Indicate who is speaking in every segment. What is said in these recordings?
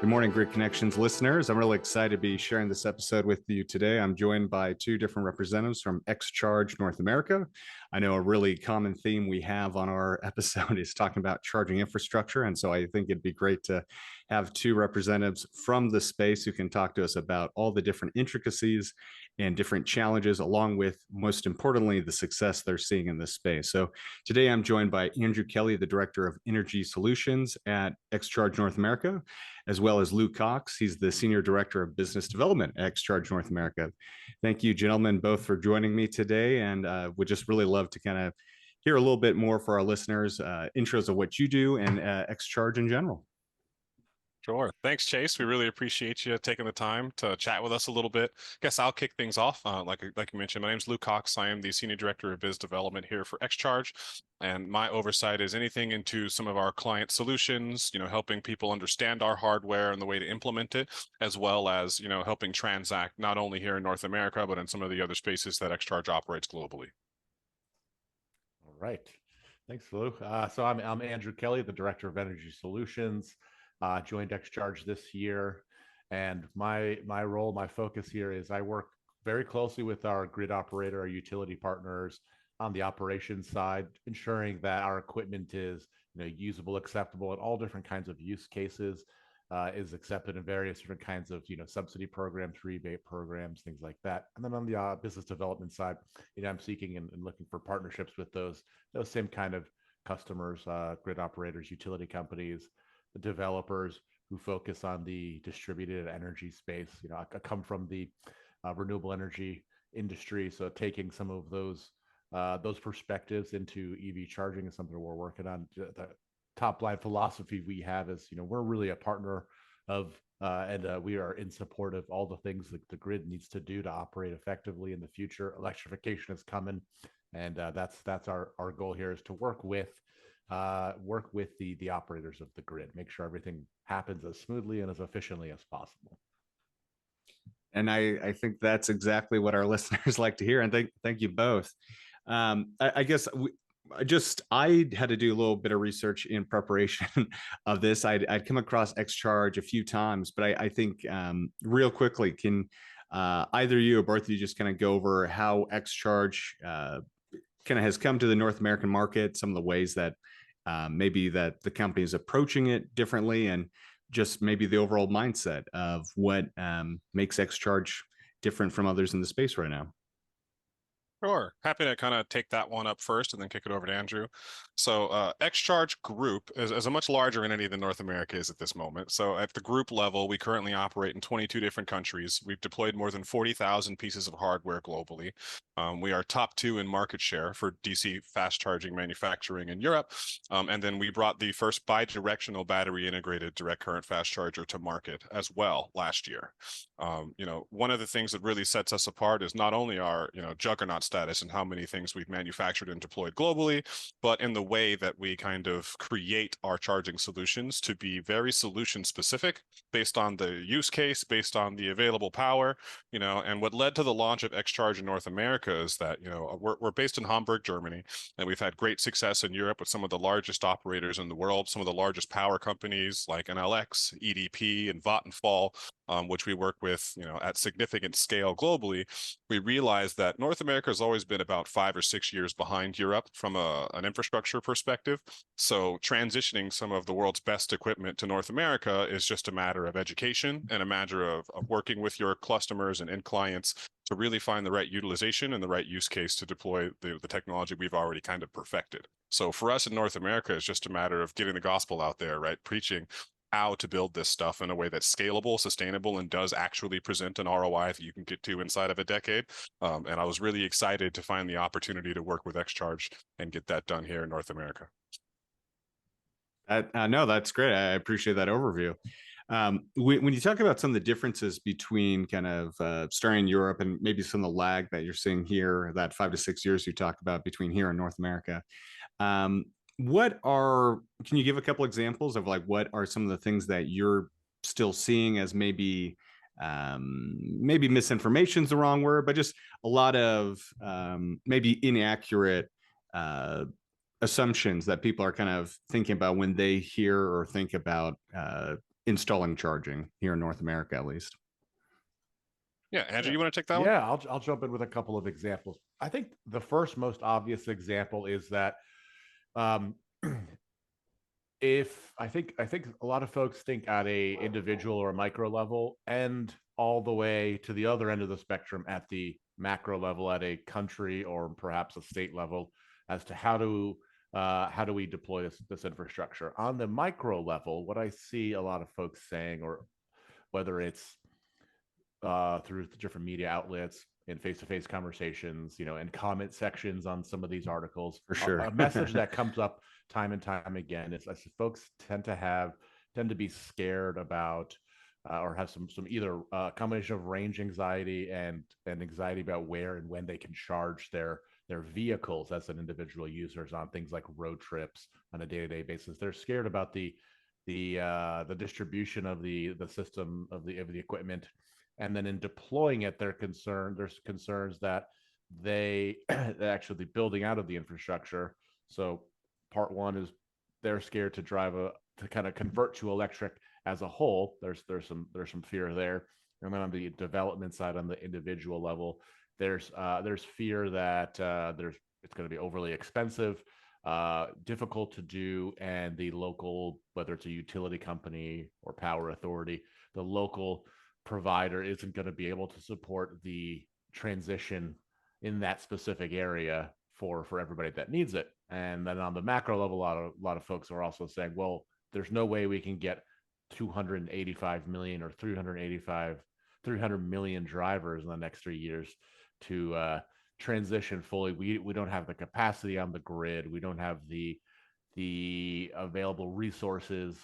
Speaker 1: Good morning, Grid Connections listeners. I'm really excited to be sharing this episode with you today. I'm joined by two different representatives from XCharge North America. I know a really common theme we have on our episode is talking about charging infrastructure. And so I think it'd be great to have two representatives from the space who can talk to us about all the different intricacies and different challenges, along with, most importantly, the success they're seeing in this space. So today I'm joined by Andrew Kelley, the Director of Energy Solutions at XCharge North America, as well as Lew Cox. He's the Senior Director of Business Development at XCharge North America. Thank you, gentlemen, both for joining me today, and would just really love to kind of hear a little bit more for our listeners, intros of what you do and XCharge in general.
Speaker 2: Sure. Thanks, Chase. We really appreciate you taking the time to chat with us a little bit. Guess I'll kick things off. Like you mentioned, my name's Lew Cox. I am the Senior Director of Biz Development here for XCharge, and my oversight is anything into some of our client solutions, helping people understand our hardware and the way to implement it, as well as, helping transact not only here in North America, but in some of the other spaces that XCharge operates globally.
Speaker 3: All right. Thanks, Lew. So I'm Andrew Kelley, the Director of Energy Solutions. Joined XCharge this year, and my role, my focus here is I work very closely with our grid operator, our utility partners on the operations side, ensuring that our equipment is usable, acceptable, and all different kinds of use cases, is accepted in various different kinds of subsidy programs, rebate programs, things like that. And then on the business development side, I'm seeking and looking for partnerships with those same kind of customers, grid operators, utility companies, the developers who focus on the distributed energy space. I come from the renewable energy industry, so taking some of those perspectives into EV charging is something we're working on. The top line philosophy we have is, we're really a partner of, and we are in support of all the things that the grid needs to do to operate effectively in the future. Electrification is coming, and that's our goal here, is to work with the operators of the grid, make sure everything happens as smoothly and as efficiently as possible.
Speaker 1: And I think that's exactly what our listeners like to hear. And thank you both. I guess I had to do a little bit of research in preparation of this. I'd come across XCharge a few times, but I think real quickly, can either you or both of you just kind of go over how XCharge kind of has come to the North American market, some of the ways that maybe that the company is approaching it differently, and just maybe the overall mindset of what makes XCharge different from others in the space right now.
Speaker 2: Sure. Happy to kind of take that one up first and then kick it over to Andrew. So XCharge Group is a much larger entity than North America is at this moment. So at the group level, we currently operate in 22 different countries. We've deployed more than 40,000 pieces of hardware globally. We are top 2 in market share for DC fast charging manufacturing in Europe. And then we brought the first bi-directional battery integrated direct current fast charger to market as well last year. One of the things that really sets us apart is not only our, juggernaut status and how many things we've manufactured and deployed globally, but in the way that we kind of create our charging solutions to be very solution specific based on the use case, based on the available power, and what led to the launch of XCharge in North America is that, we're based in Hamburg, Germany, and we've had great success in Europe with some of the largest operators in the world, some of the largest power companies like NLX, EDP, and Vattenfall, which we work with, at significant scale globally. We realized that North America has always been about 5 or 6 years behind Europe from an infrastructure perspective. So transitioning some of the world's best equipment to North America is just a matter of education and a matter of working with your customers and end clients to really find the right utilization and the right use case to deploy the technology we've already kind of perfected. So for us in North America, it's just a matter of getting the gospel out there, right? Preaching how to build this stuff in a way that's scalable, sustainable, and does actually present an ROI that you can get to inside of a decade. And I was really excited to find the opportunity to work with XCharge and get that done here in North America.
Speaker 1: No, that's great. I appreciate that overview. When you talk about some of the differences between kind of starting in Europe and maybe some of the lag that you're seeing here, that 5 to 6 years you talk about between here and North America, can you give a couple examples of like what are some of the things that you're still seeing as maybe misinformation is the wrong word, but just a lot of maybe inaccurate assumptions that people are kind of thinking about when they hear or think about installing charging here in North America, at least.
Speaker 2: Yeah, Andrew,
Speaker 3: Yeah.
Speaker 2: you want to take that one?
Speaker 3: Yeah, I'll jump in with a couple of examples. I think the first most obvious example is that um, if I think a lot of folks think at a individual or micro level and all the way to the other end of the spectrum at the macro level at a country or perhaps a state level as to how do we deploy this infrastructure on the micro level. What I see a lot of folks saying, or whether it's through different media outlets in face-to-face conversations, and comment sections on some of these articles.
Speaker 1: For sure.
Speaker 3: A message that comes up time and time again is folks tend to be scared about or have some either combination of range anxiety and anxiety about where and when they can charge their vehicles as an individual users on things like road trips on a day-to-day basis. They're scared about the distribution of the system of the equipment, and then in deploying it, there's concerns that they actually the building out of the infrastructure. So part one is they're scared to to kind of convert to electric as a whole. There's some fear there, and then on the development side, on the individual level, there's fear that it's going to be overly expensive, difficult to do, and the local, whether it's a utility company or power authority, the local provider isn't going to be able to support the transition in that specific area for everybody that needs it. And then on the macro level, a lot of folks are also saying, well, there's no way we can get 285 million or 300 million drivers in the next 3 years to transition fully. We don't have the capacity on the grid. We don't have the available resources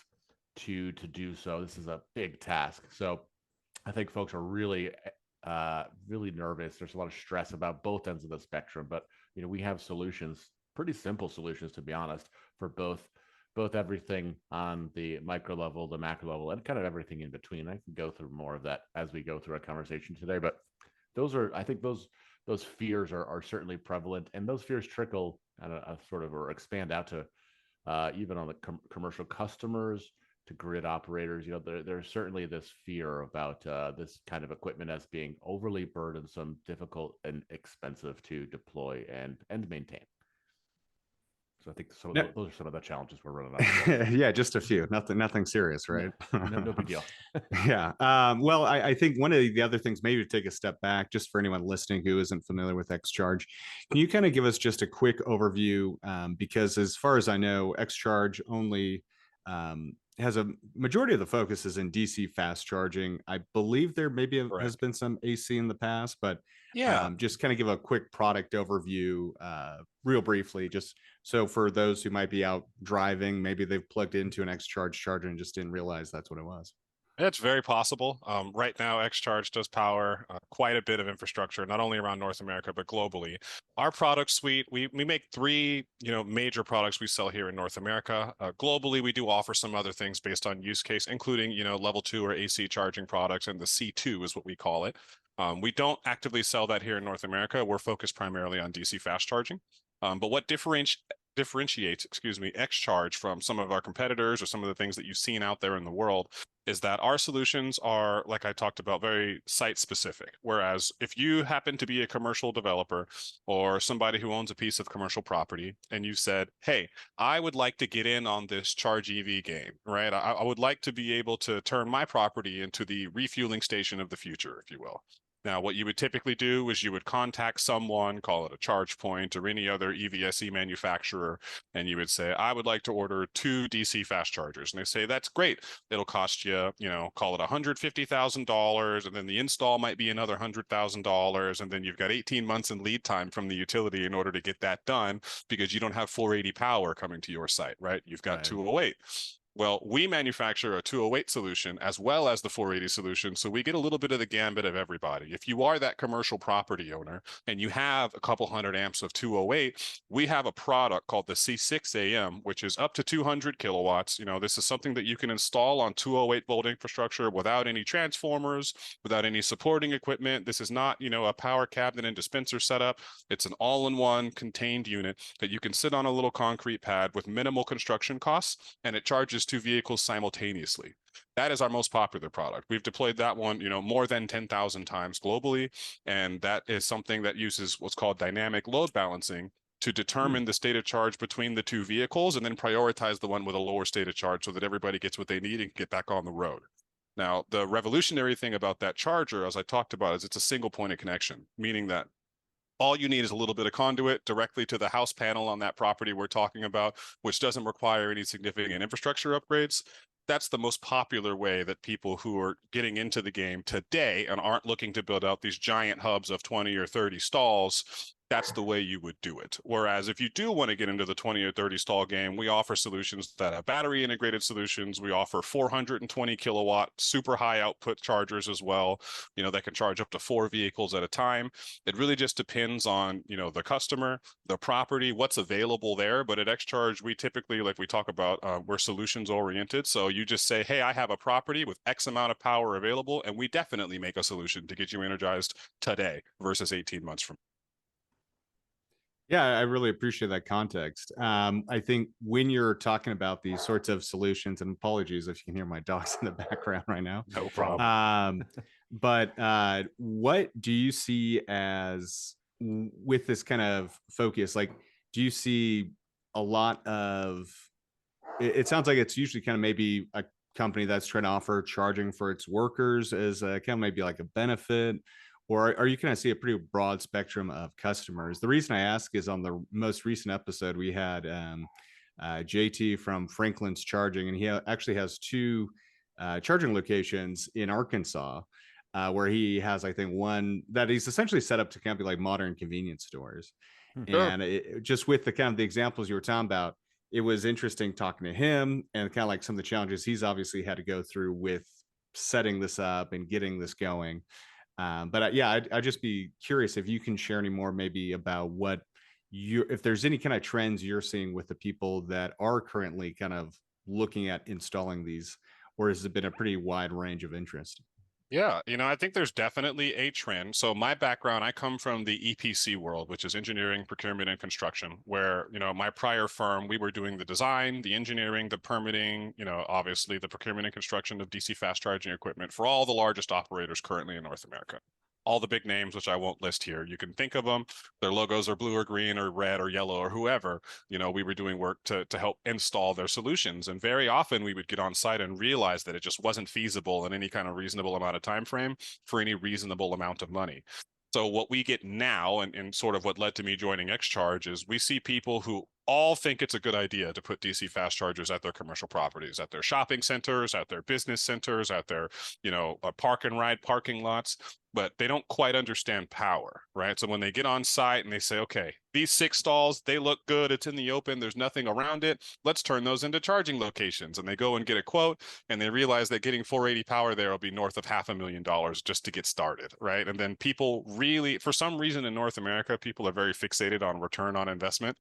Speaker 3: to do so. This is a big task. So I think folks are really nervous. There's a lot of stress about both ends of the spectrum, but we have solutions, pretty simple solutions, to be honest, for both everything on the micro level, the macro level, and kind of everything in between. I can go through more of that as we go through our conversation today, but I think those fears are certainly prevalent, and those fears trickle sort of or expand out to even on the commercial customers, to grid operators. There's certainly this fear about this kind of equipment as being overly burdensome, difficult, and expensive to deploy and maintain. So I think those are some of the challenges we're running up.
Speaker 1: Yeah, just a few. Nothing serious, right?
Speaker 3: No big deal.
Speaker 1: Yeah. Well, I think one of the other things, maybe to take a step back, just for anyone listening who isn't familiar with XCharge, can you kind of give us just a quick overview? Because as far as I know, XCharge only has a majority of the focus is in DC fast charging. I believe there maybe has been some AC in the past, but
Speaker 2: yeah,
Speaker 1: just kind of give a quick product overview real briefly, just so for those who might be out driving, maybe they've plugged into an XCharge charger and just didn't realize that's what it was.
Speaker 2: it's very possible. Right now, XCharge does power quite a bit of infrastructure, not only around North America, but globally. Our product suite, we make three major products we sell here in North America. Globally, we do offer some other things based on use case, including level 2 or AC charging products, and the C2 is what we call it. We don't actively sell that here in North America. We're focused primarily on DC fast charging. But what differentiates, XCharge from some of our competitors or some of the things that you've seen out there in the world is that our solutions are, like I talked about, very site specific. Whereas if you happen to be a commercial developer or somebody who owns a piece of commercial property and you said, hey, I would like to get in on this Charge EV game, right? I would like to be able to turn my property into the refueling station of the future, if you will. Now, what you would typically do is you would contact someone, call it a charge point or any other EVSE manufacturer, and you would say, I would like to order 2 DC fast chargers. And they say, that's great. It'll cost you, call it $150,000. And then the install might be another $100,000. And then you've got 18 months in lead time from the utility in order to get that done because you don't have 480 power coming to your site, right? You've got 208. Well, we manufacture a 208 solution as well as the 480 solution, so we get a little bit of the gambit of everybody. If you are that commercial property owner and you have a couple hundred amps of 208, we have a product called the C6AM, which is up to 200 kilowatts. This is something that you can install on 208 volt infrastructure without any transformers, without any supporting equipment. This is not, a power cabinet and dispenser setup. It's an all-in-one contained unit that you can sit on a little concrete pad with minimal construction costs, and it charges two vehicles simultaneously. That is our most popular product. We've deployed that one, more than 10,000 times globally. And that is something that uses what's called dynamic load balancing to determine the state of charge between the two vehicles and then prioritize the one with a lower state of charge so that everybody gets what they need and get back on the road. Now, the revolutionary thing about that charger, as I talked about, is it's a single point of connection, meaning that all you need is a little bit of conduit directly to the house panel on that property we're talking about, which doesn't require any significant infrastructure upgrades. That's the most popular way that people who are getting into the game today and aren't looking to build out these giant hubs of 20 or 30 stalls, that's the way you would do it. Whereas if you do want to get into the 20 or 30 stall game, we offer solutions that have battery integrated solutions. We offer 420 kilowatt super high output chargers as well, that can charge up to 4 vehicles at a time. It really just depends on, the customer, the property, what's available there. But at XCharge, we typically, like we talk about, we're solutions oriented. So you just say, hey, I have a property with X amount of power available, and we definitely make a solution to get you energized today versus 18 months from now.
Speaker 1: Yeah, I really appreciate that context. I think when you're talking about these sorts of solutions, and apologies if you can hear my dogs in the background right now.
Speaker 2: No problem.
Speaker 1: But what do you see as with this kind of focus? Like, do you see a lot of? It sounds like it's usually kind of maybe a company that's trying to offer charging for its workers as a, kind of maybe like a benefit, or are you kind of see a pretty broad spectrum of customers? The reason I ask is on the most recent episode we had JT from Franklin's Charging, and he actually has 2 charging locations in Arkansas, where he has, I think, one that he's essentially set up to kind of be like modern convenience stores.
Speaker 2: Sure.
Speaker 1: And just with the kind of the examples you were talking about, it was interesting talking to him and kind of like some of the challenges he's obviously had to go through with setting this up and getting this going. But yeah, I'd just be curious if you can share any more maybe about what if there's any kind of trends you're seeing with the people that are currently kind of looking at installing these, or has it been a pretty wide range of interest?
Speaker 2: Yeah, I think there's definitely a trend. So my background, I come from the EPC world, which is engineering, procurement, and construction, where, my prior firm, we were doing the design, the engineering, the permitting, obviously the procurement and construction of DC fast charging equipment for all the largest operators currently in North America. All the big names, which I won't list here. You can think of them. Their logos are blue or green or red or yellow or whoever. We were doing work to help install their solutions. And very often we would get on site and realize that it just wasn't feasible in any kind of reasonable amount of time frame for any reasonable amount of money. So what we get now, and sort of what led to me joining XCharge, is we see people who all think it's a good idea to put DC fast chargers at their commercial properties, at their shopping centers, at their business centers, at their, park and ride parking lots, but they don't quite understand power, right? So when they get on site and they say, okay, these 6 stalls, they look good. It's in the open. There's nothing around it. Let's turn those into charging locations. And they go and get a quote, and they realize that getting 480 power there will be north of $500,000 just to get started, right? And then people really, for some reason in North America, people are very fixated on return on investment.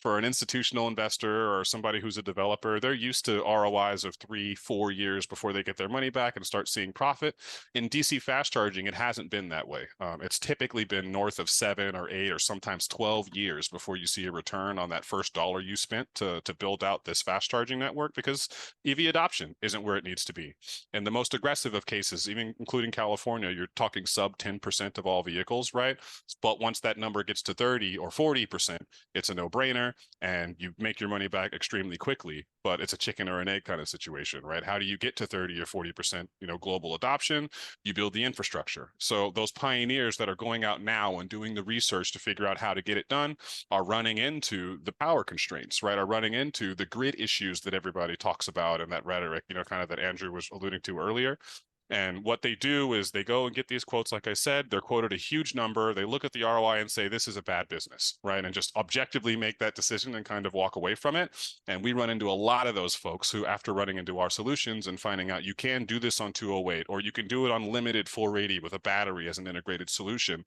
Speaker 2: For an institutional investor or somebody who's a developer, they're used to ROIs of 3-4 years before they get their money back and start seeing profit. In DC fast charging, it hasn't been that way. It's typically been north of 7 or 8 or sometimes 12 years before you see a return on that first dollar you spent to build out this fast charging network, because EV adoption isn't where it needs to be. In the most aggressive of cases, even including California, you're talking sub 10% of all vehicles, right? But once that number gets to 30 or 40%, it's a no-brainer and you make your money back extremely quickly. But it's a chicken or an egg kind of situation, right? How do you get to 30 or 40%, global adoption? You build the infrastructure. So those pioneers that are going out now and doing the research to figure out how to get it done are running into the power constraints, right? Are running into the grid issues that everybody talks about and that rhetoric, kind of that Andrew was alluding to earlier. And what they do is they go and get these quotes. Like I said, they're quoted a huge number. They look at the ROI and say, this is a bad business, right? And just objectively make that decision and kind of walk away from it. And we run into a lot of those folks who, after running into our solutions and finding out you can do this on 208, or you can do it on limited 480 with a battery as an integrated solution,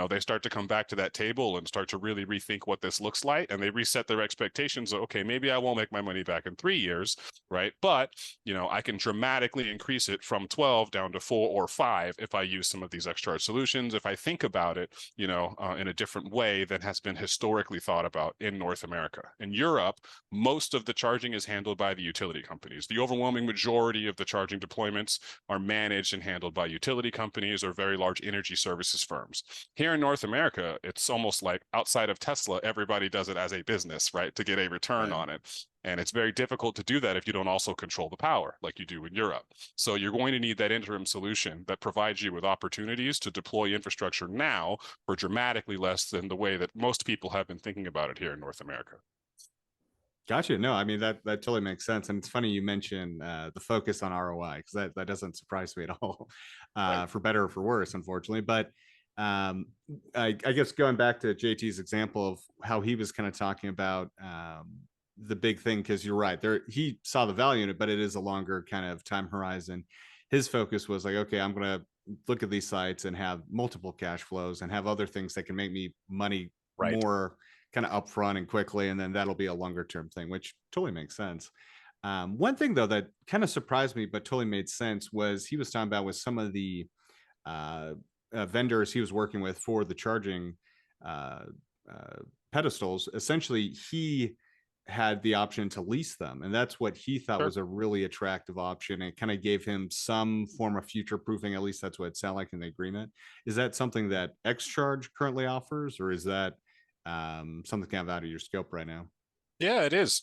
Speaker 2: they start to come back to that table and start to really rethink what this looks like, and they reset their expectations of, okay, maybe I won't make my money back in 3 years, right? But I can dramatically increase it from 12 down to 4 or 5 if I use some of these XCharge solutions, if I think about it, in a different way than has been historically thought about in North America. In Europe, most of the charging is handled by the utility companies. The overwhelming majority of the charging deployments are managed and handled by utility companies or very large energy services firms. Here in North America, it's almost like outside of Tesla, everybody does it as a business, right, to get a return on it. And it's very difficult to do that if you don't also control the power like you do in Europe. So you're going to need that interim solution that provides you with opportunities to deploy infrastructure now for dramatically less than the way that most people have been thinking about it here in North America.
Speaker 1: Gotcha. No, I mean that totally makes sense, and it's funny you mentioned the focus on ROI, because that doesn't surprise me at all, for better or for worse, unfortunately. But I guess going back to JT's example of how he was kind of talking about the big thing, because you're right, there he saw the value in it, but it is a longer kind of time horizon. His focus was like, okay, I'm going to look at these sites and have multiple cash flows and have other things that can make me money more kind of upfront and quickly, and then that'll be a longer term thing, which totally makes sense. One thing though that kind of surprised me but totally made sense was he was talking about with some of the vendors he was working with for the charging uh, pedestals. Essentially, he had the option to lease them, and that's what he thought was a really attractive option. It kind of gave him some form of future proofing. At least that's what it sounded like in the agreement. Is that something that XCharge currently offers, or is that something kind of out of your scope right now?
Speaker 2: Yeah, it is.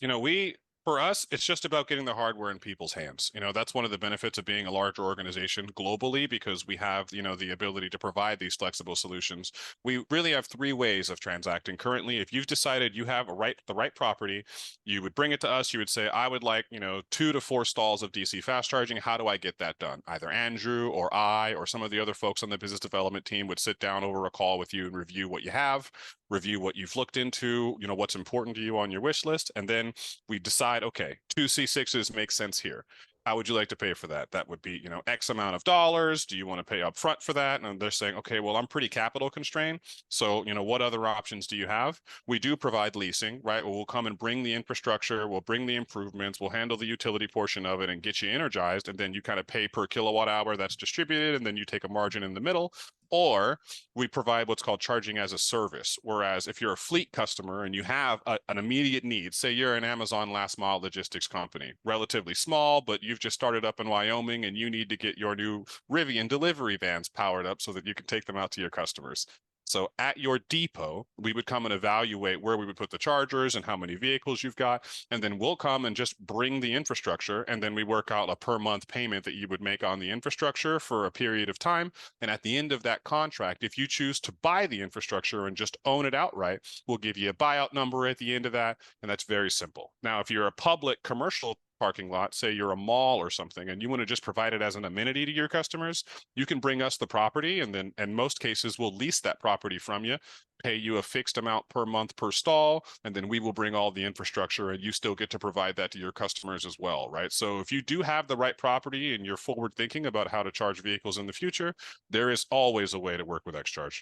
Speaker 2: For us, it's just about getting the hardware in people's hands. That's one of the benefits of being a larger organization globally, because we have, the ability to provide these flexible solutions. We really have three ways of transacting currently. If you've decided you have the right property, you would bring it to us. You would say, I would like, 2 to 4 stalls of DC fast charging. How do I get that done? Either Andrew or I or some of the other folks on the business development team would sit down over a call with you and review what you have, review what you've looked into, what's important to you on your wish list, and then we decide, okay, 2 C6s make sense here. How would you like to pay for that? That would be, X amount of dollars. Do you want to pay up front for that? And they're saying, okay, well, I'm pretty capital constrained. So, what other options do you have? We do provide leasing, right? We'll come and bring the infrastructure. We'll bring the improvements. We'll handle the utility portion of it and get you energized. And then you kind of pay per kilowatt hour that's distributed. And then you take a margin in the middle. Or we provide what's called charging as a service. Whereas if you're a fleet customer and you have an immediate need, say you're an Amazon last mile logistics company, relatively small, but you've just started up in Wyoming and you need to get your new Rivian delivery vans powered up so that you can take them out to your customers. So at your depot, we would come and evaluate where we would put the chargers and how many vehicles you've got. And then we'll come and just bring the infrastructure. And then we work out a per month payment that you would make on the infrastructure for a period of time. And at the end of that contract, if you choose to buy the infrastructure and just own it outright, we'll give you a buyout number at the end of that. And that's very simple. Now, if you're a public commercial parking lot, say you're a mall or something, and you want to just provide it as an amenity to your customers, you can bring us the property, and then in most cases we'll lease that property from you, pay you a fixed amount per month per stall, and then we will bring all the infrastructure and you still get to provide that to your customers as well, right? So if you do have the right property and you're forward thinking about how to charge vehicles in the future, there is always a way to work with XCharge.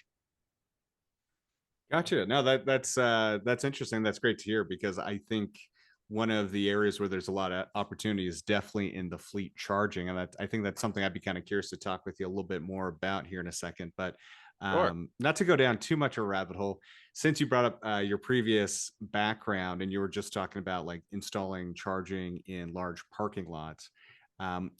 Speaker 1: Gotcha. No, that's interesting. That's great to hear, because I think one of the areas where there's a lot of opportunity is definitely in the fleet charging, and I think that's something I'd be kind of curious to talk with you a little bit more about here in a second. But
Speaker 2: Sure.
Speaker 1: not to go down too much of a rabbit hole, since you brought up your previous background and you were just talking about like installing charging in large parking lots.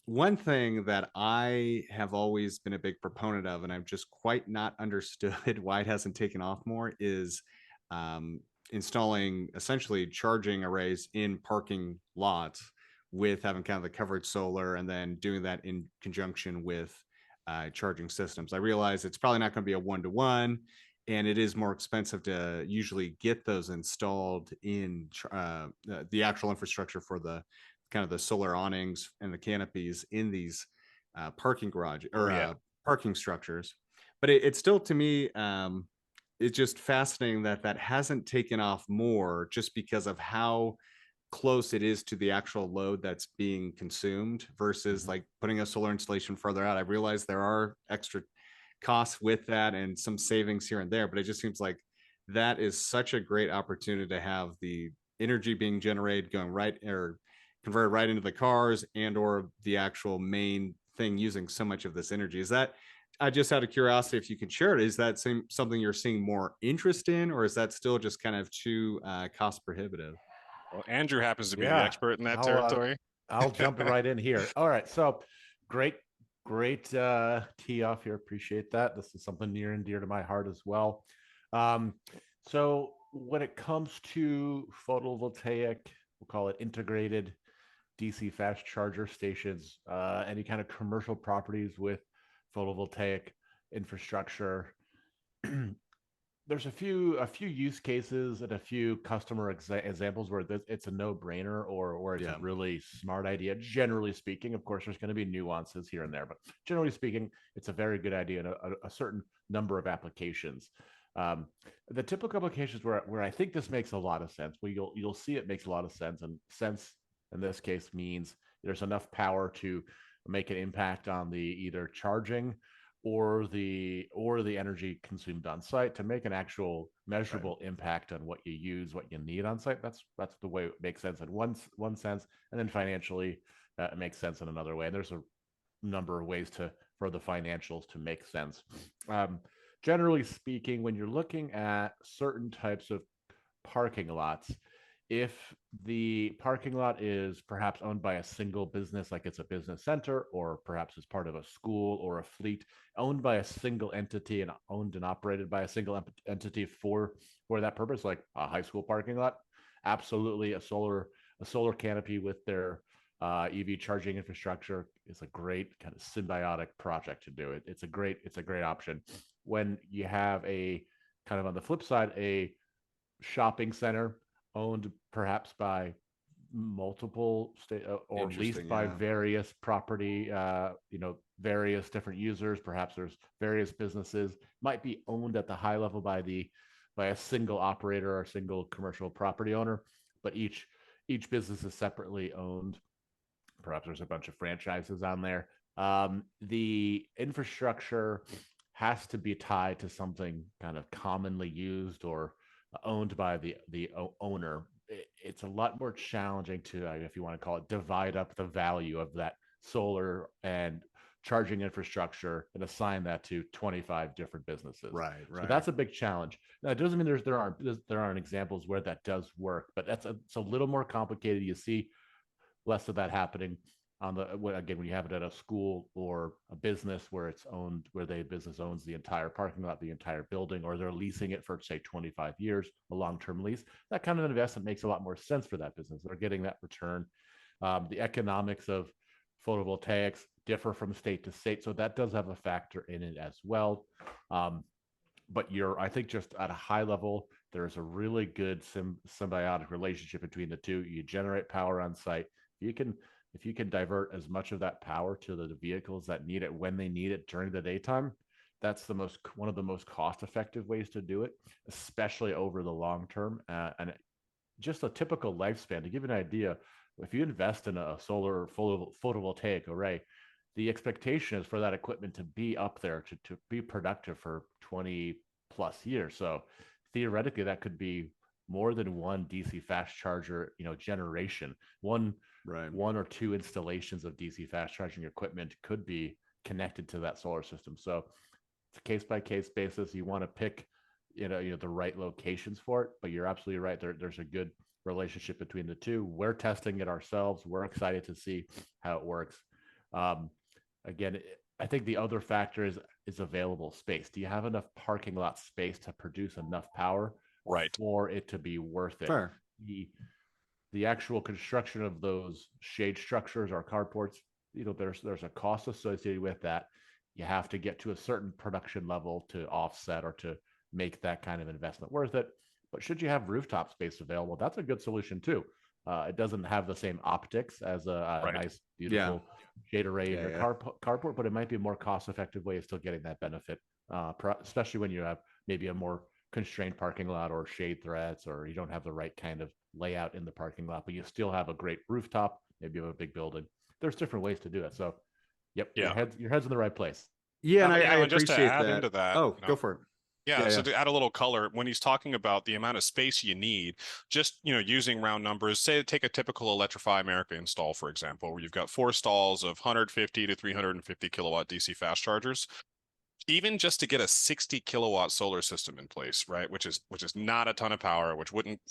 Speaker 1: One thing that I have always been a big proponent of, and I've just quite not understood why it hasn't taken off more, is um, installing essentially charging arrays in parking lots with having kind of the covered solar, and then doing that in conjunction with charging systems. I realize it's probably not going to be a one-to-one, and it is more expensive to usually get those installed in the actual infrastructure for the kind of the solar awnings and the canopies in these parking garage
Speaker 2: Oh
Speaker 1: or
Speaker 2: yeah.
Speaker 1: parking structures. But it's still, to me, it's just fascinating that that hasn't taken off more, just because of how close it is to the actual load that's being consumed versus like putting a solar installation further out. I realize there are extra costs with that and some savings here and there. But it just seems like that is such a great opportunity to have the energy being generated going right or converted right into the cars and or the actual main thing using so much of this energy. Is that, I just out of curiosity, if you can share it, is that something you're seeing more interest in, or is that still just kind of too cost prohibitive?
Speaker 2: Well, Andrew happens to be the
Speaker 3: Yeah,
Speaker 2: expert in that
Speaker 3: I'll
Speaker 2: territory.
Speaker 3: I'll jump right in here. All right, so great, great tee off here. Appreciate that. This is something near and dear to my heart as well. Um, so when it comes to photovoltaic, we'll call it integrated DC fast charger stations, any kind of commercial properties with photovoltaic infrastructure. There's a few use cases and a few customer examples where it's a no-brainer or it's a
Speaker 1: Yeah.
Speaker 3: really smart idea. Generally speaking, of course, there's going to be nuances here and there, but generally speaking, it's a very good idea in a certain number of applications. The typical applications where I think this makes a lot of sense, where you'll see it makes a lot of sense, and sense in this case means there's enough power to make an impact on the either charging or the energy consumed on site to make an actual measurable impact on what you use, what you need on site. That's the way it makes sense in one sense, and then financially, it makes sense in another way. And there's a number of ways for the financials to make sense. Generally speaking, when you're looking at certain types of parking lots, if the parking lot is perhaps owned by a single business, like it's a business center, or perhaps as part of a school or a fleet, owned by a single entity and owned and operated by a single entity for that purpose, like a high school parking lot, absolutely a solar canopy with their EV charging infrastructure is a great kind of symbiotic project to do it. It's a great option. When you have a kind of on the flip side, a shopping center owned perhaps by multiple state or leased by various property, various different users. Perhaps there's various businesses, might be owned at the high level by a single operator or a single commercial property owner, but each business is separately owned. Perhaps there's a bunch of franchises on there. The infrastructure has to be tied to something kind of commonly used or owned by the owner. It's a lot more challenging to, if you want to call it, divide up the value of that solar and charging infrastructure and assign that to 25 different businesses.
Speaker 1: Right.
Speaker 3: So that's a big challenge. Now, it doesn't mean there aren't examples where that does work, but it's a little more complicated. You see less of that happening when you have it at a school or a business where it's owned, where the business owns the entire parking lot, the entire building, or they're leasing it for say 25 years, a long-term lease. That kind of investment makes a lot more sense for that business. They're getting that return. The economics of photovoltaics differ from state to state, so that does have a factor in it as well. But I think just at a high level, there's a really good symbiotic relationship between the two. You generate power on site. If you can divert as much of that power to the vehicles that need it when they need it during the daytime, that's one of the most cost-effective ways to do it, especially over the long term. And just a typical lifespan, to give you an idea, if you invest in a solar photovoltaic array, the expectation is for that equipment to be up there to be productive for 20 plus years. So theoretically, that could be more than one DC fast charger, generation. One or two installations of DC fast charging equipment could be connected to that solar system. So it's a case by case basis. You want to pick, the right locations for it, but you're absolutely right. There's a good relationship between the two. We're testing it ourselves. We're excited to see how it works. Again, I think the other factor is available space. Do you have enough parking lot space to produce enough power for it to be worth it?
Speaker 1: Fair.
Speaker 3: The actual construction of those shade structures or carports, there's a cost associated with that. You have to get to a certain production level to offset or to make that kind of investment worth it. But should you have rooftop space available, that's a good solution too. It doesn't have the same optics as a nice, beautiful shade array in your carport, but it might be a more cost-effective way of still getting that benefit, especially when you have maybe a more constrained parking lot or shade threats, or you don't have the right kind of layout in the parking lot, but you still have a great rooftop. Maybe you have a big building. There's different ways to do it. So, your head's in the right place.
Speaker 1: Yeah, and I
Speaker 2: And just to
Speaker 1: appreciate
Speaker 2: add
Speaker 1: that.
Speaker 2: into that,
Speaker 1: Oh, go for it.
Speaker 2: yeah,
Speaker 1: Yeah,
Speaker 2: so
Speaker 1: yeah.
Speaker 2: to add a little color, when he's talking about the amount of space you need, just using round numbers, say take a typical Electrify America install, for example, where you've got 4 stalls of 150 to 350 kilowatt DC fast chargers. Even just to get a 60 kilowatt solar system in place, right, which is not a ton of power, which wouldn't,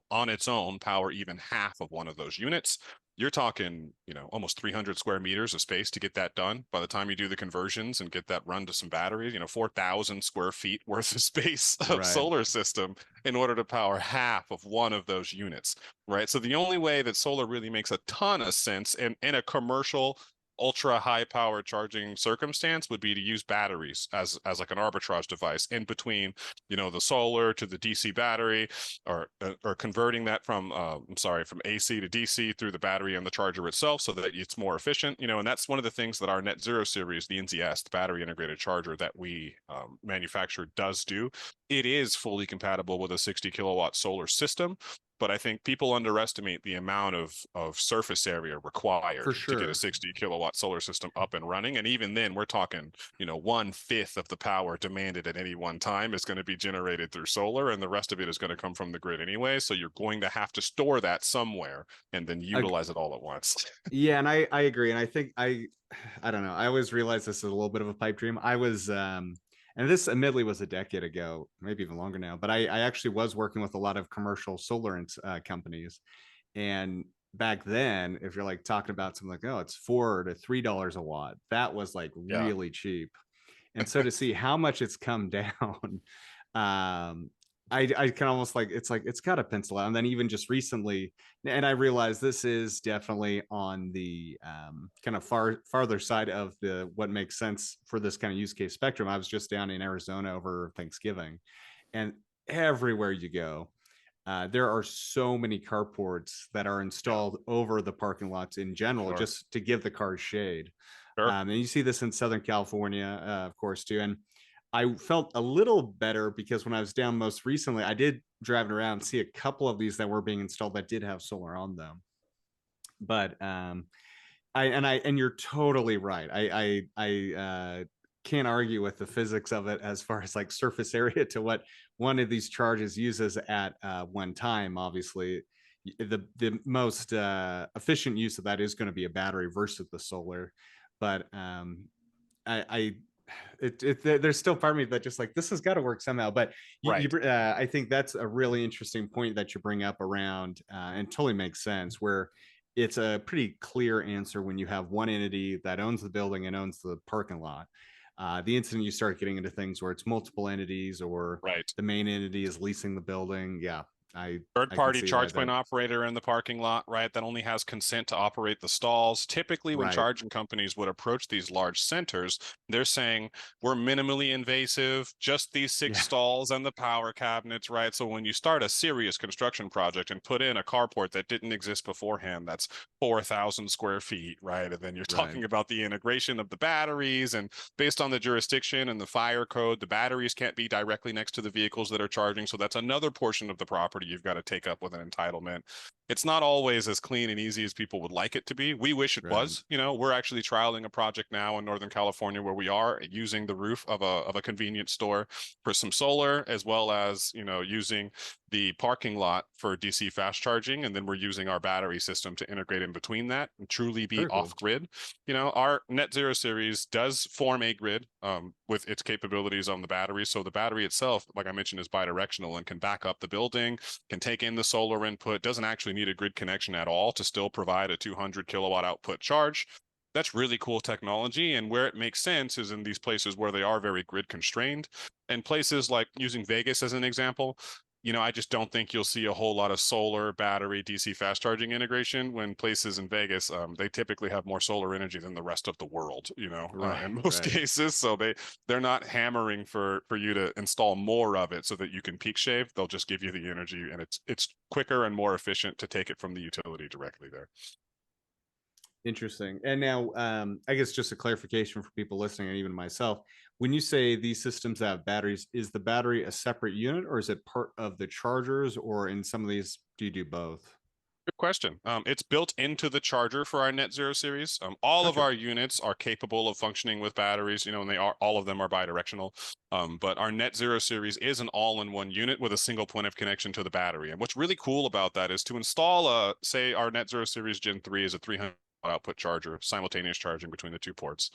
Speaker 2: on its own power even half of one of those units. You're talking, almost 300 square meters of space to get that done. By the time you do the conversions and get that run to some batteries, 4,000 square feet worth of space of
Speaker 1: Right.
Speaker 2: solar system in order to power half of one of those units, right? So the only way that solar really makes a ton of sense in a commercial ultra high power charging circumstance would be to use batteries as like an arbitrage device in between, the solar to the DC battery, or converting that from from AC to DC through the battery and the charger itself, so that it's more efficient. And that's one of the things that our Net Zero series, the NZS, the battery integrated charger that we manufacture, does do. It is fully compatible with a 60 kilowatt solar system, but I think people underestimate the amount of surface area
Speaker 1: For
Speaker 2: required to get a
Speaker 1: sure.
Speaker 2: 60 kilowatt solar system up and running. And even then, we're talking, 1/5 of the power demanded at any one time is going to be generated through solar, and the rest of it is going to come from the grid anyway. So you're going to have to store that somewhere and then
Speaker 1: Ag-
Speaker 2: utilize it all at once.
Speaker 1: yeah, and I agree. And I think I don't know. I always realize this is a little bit of a pipe dream. I was and this admittedly was a decade ago, maybe even longer now, but I actually was working with a lot of commercial solar companies. And back then, if you're like talking about something like, oh, it's $4 to $3 a watt, that was like
Speaker 2: Yeah.
Speaker 1: really cheap. And so to see how much it's come down, um, I can almost like it's got to pencil out. And then even just recently, and I realize this is definitely on the kind of farther side of the what makes sense for this kind of use case spectrum. I was just down in Arizona over Thanksgiving, and everywhere you go, there are so many carports that are
Speaker 2: Yeah.
Speaker 1: installed over the parking lots in general,
Speaker 2: Sure.
Speaker 1: just to give the cars shade.
Speaker 2: Sure.
Speaker 1: And you see this in Southern California, of course, too. And I felt a little better because when I was down most recently, I did driving around and see a couple of these that were being installed that did have solar on them. But and you're totally right. I can't argue with the physics of it as far as like surface area to what one of these charges uses at one time. Obviously, the most efficient use of that is going to be a battery versus the solar. But I there's still part of me that just like this has got to work somehow. But
Speaker 2: Right.
Speaker 1: I think that's a really interesting point that you bring up around, and totally makes sense where it's a pretty clear answer when you have one entity that owns the building and owns the parking lot. The instant you start getting into things where it's multiple entities or
Speaker 2: Right.
Speaker 1: the main entity is leasing the building, yeah, I
Speaker 2: Third
Speaker 1: I can
Speaker 2: party
Speaker 1: see why
Speaker 2: charge point
Speaker 1: that.
Speaker 2: operator in the parking lot, right? That only has consent to operate the stalls. Typically, when
Speaker 1: Right.
Speaker 2: charging companies would approach these large centers, they're saying, we're minimally invasive, just these six
Speaker 1: Yeah.
Speaker 2: stalls and the power cabinets, right? So when you start a serious construction project and put in a carport that didn't exist beforehand, that's 4,000 square feet, right? And then you're
Speaker 1: Right.
Speaker 2: talking about the integration of the batteries, and based on the jurisdiction and the fire code, the batteries can't be directly next to the vehicles that are charging. So that's another portion of the property you've got to take up with an entitlement. It's not always as clean and easy as people would like it to be. We wish it
Speaker 1: Right.
Speaker 2: was. We're actually trialing a project now in Northern California where we are using the roof of a convenience store for some solar, as well as, using the parking lot for DC fast charging. And then we're using our battery system to integrate in between that and truly be
Speaker 1: Very
Speaker 2: off
Speaker 1: cool.
Speaker 2: grid. Our Net Zero series does form a grid with its capabilities on the battery. So the battery itself, like I mentioned, is bidirectional and can back up the building, can take in the solar input, doesn't actually need a grid connection at all to still provide a 200 kilowatt output charge. That's really cool technology. And where it makes sense is in these places where they are very grid constrained, and places like using Vegas as an example. I just don't think you'll see a whole lot of solar battery DC fast charging integration when places in Vegas, they typically have more solar energy than the rest of the world,
Speaker 1: Right.
Speaker 2: in most
Speaker 1: Right.
Speaker 2: cases. So they're not hammering for you to install more of it so that you can peak shave. They'll just give you the energy, and it's quicker and more efficient to take it from the utility directly there.
Speaker 1: Interesting. And now, I guess just a clarification for people listening and even myself, when you say these systems have batteries, is the battery a separate unit or is it part of the chargers? Or in some of these, do you do both?
Speaker 2: Good question. It's built into the charger for our Net Zero series. All of
Speaker 1: Gotcha.
Speaker 2: our units are capable of functioning with batteries, and they are all of them are bidirectional. But our Net Zero series is an all-in-one unit with a single point of connection to the battery. And what's really cool about that is to install say our Net Zero series Gen 3 is a 300 output charger, simultaneous charging between the two ports.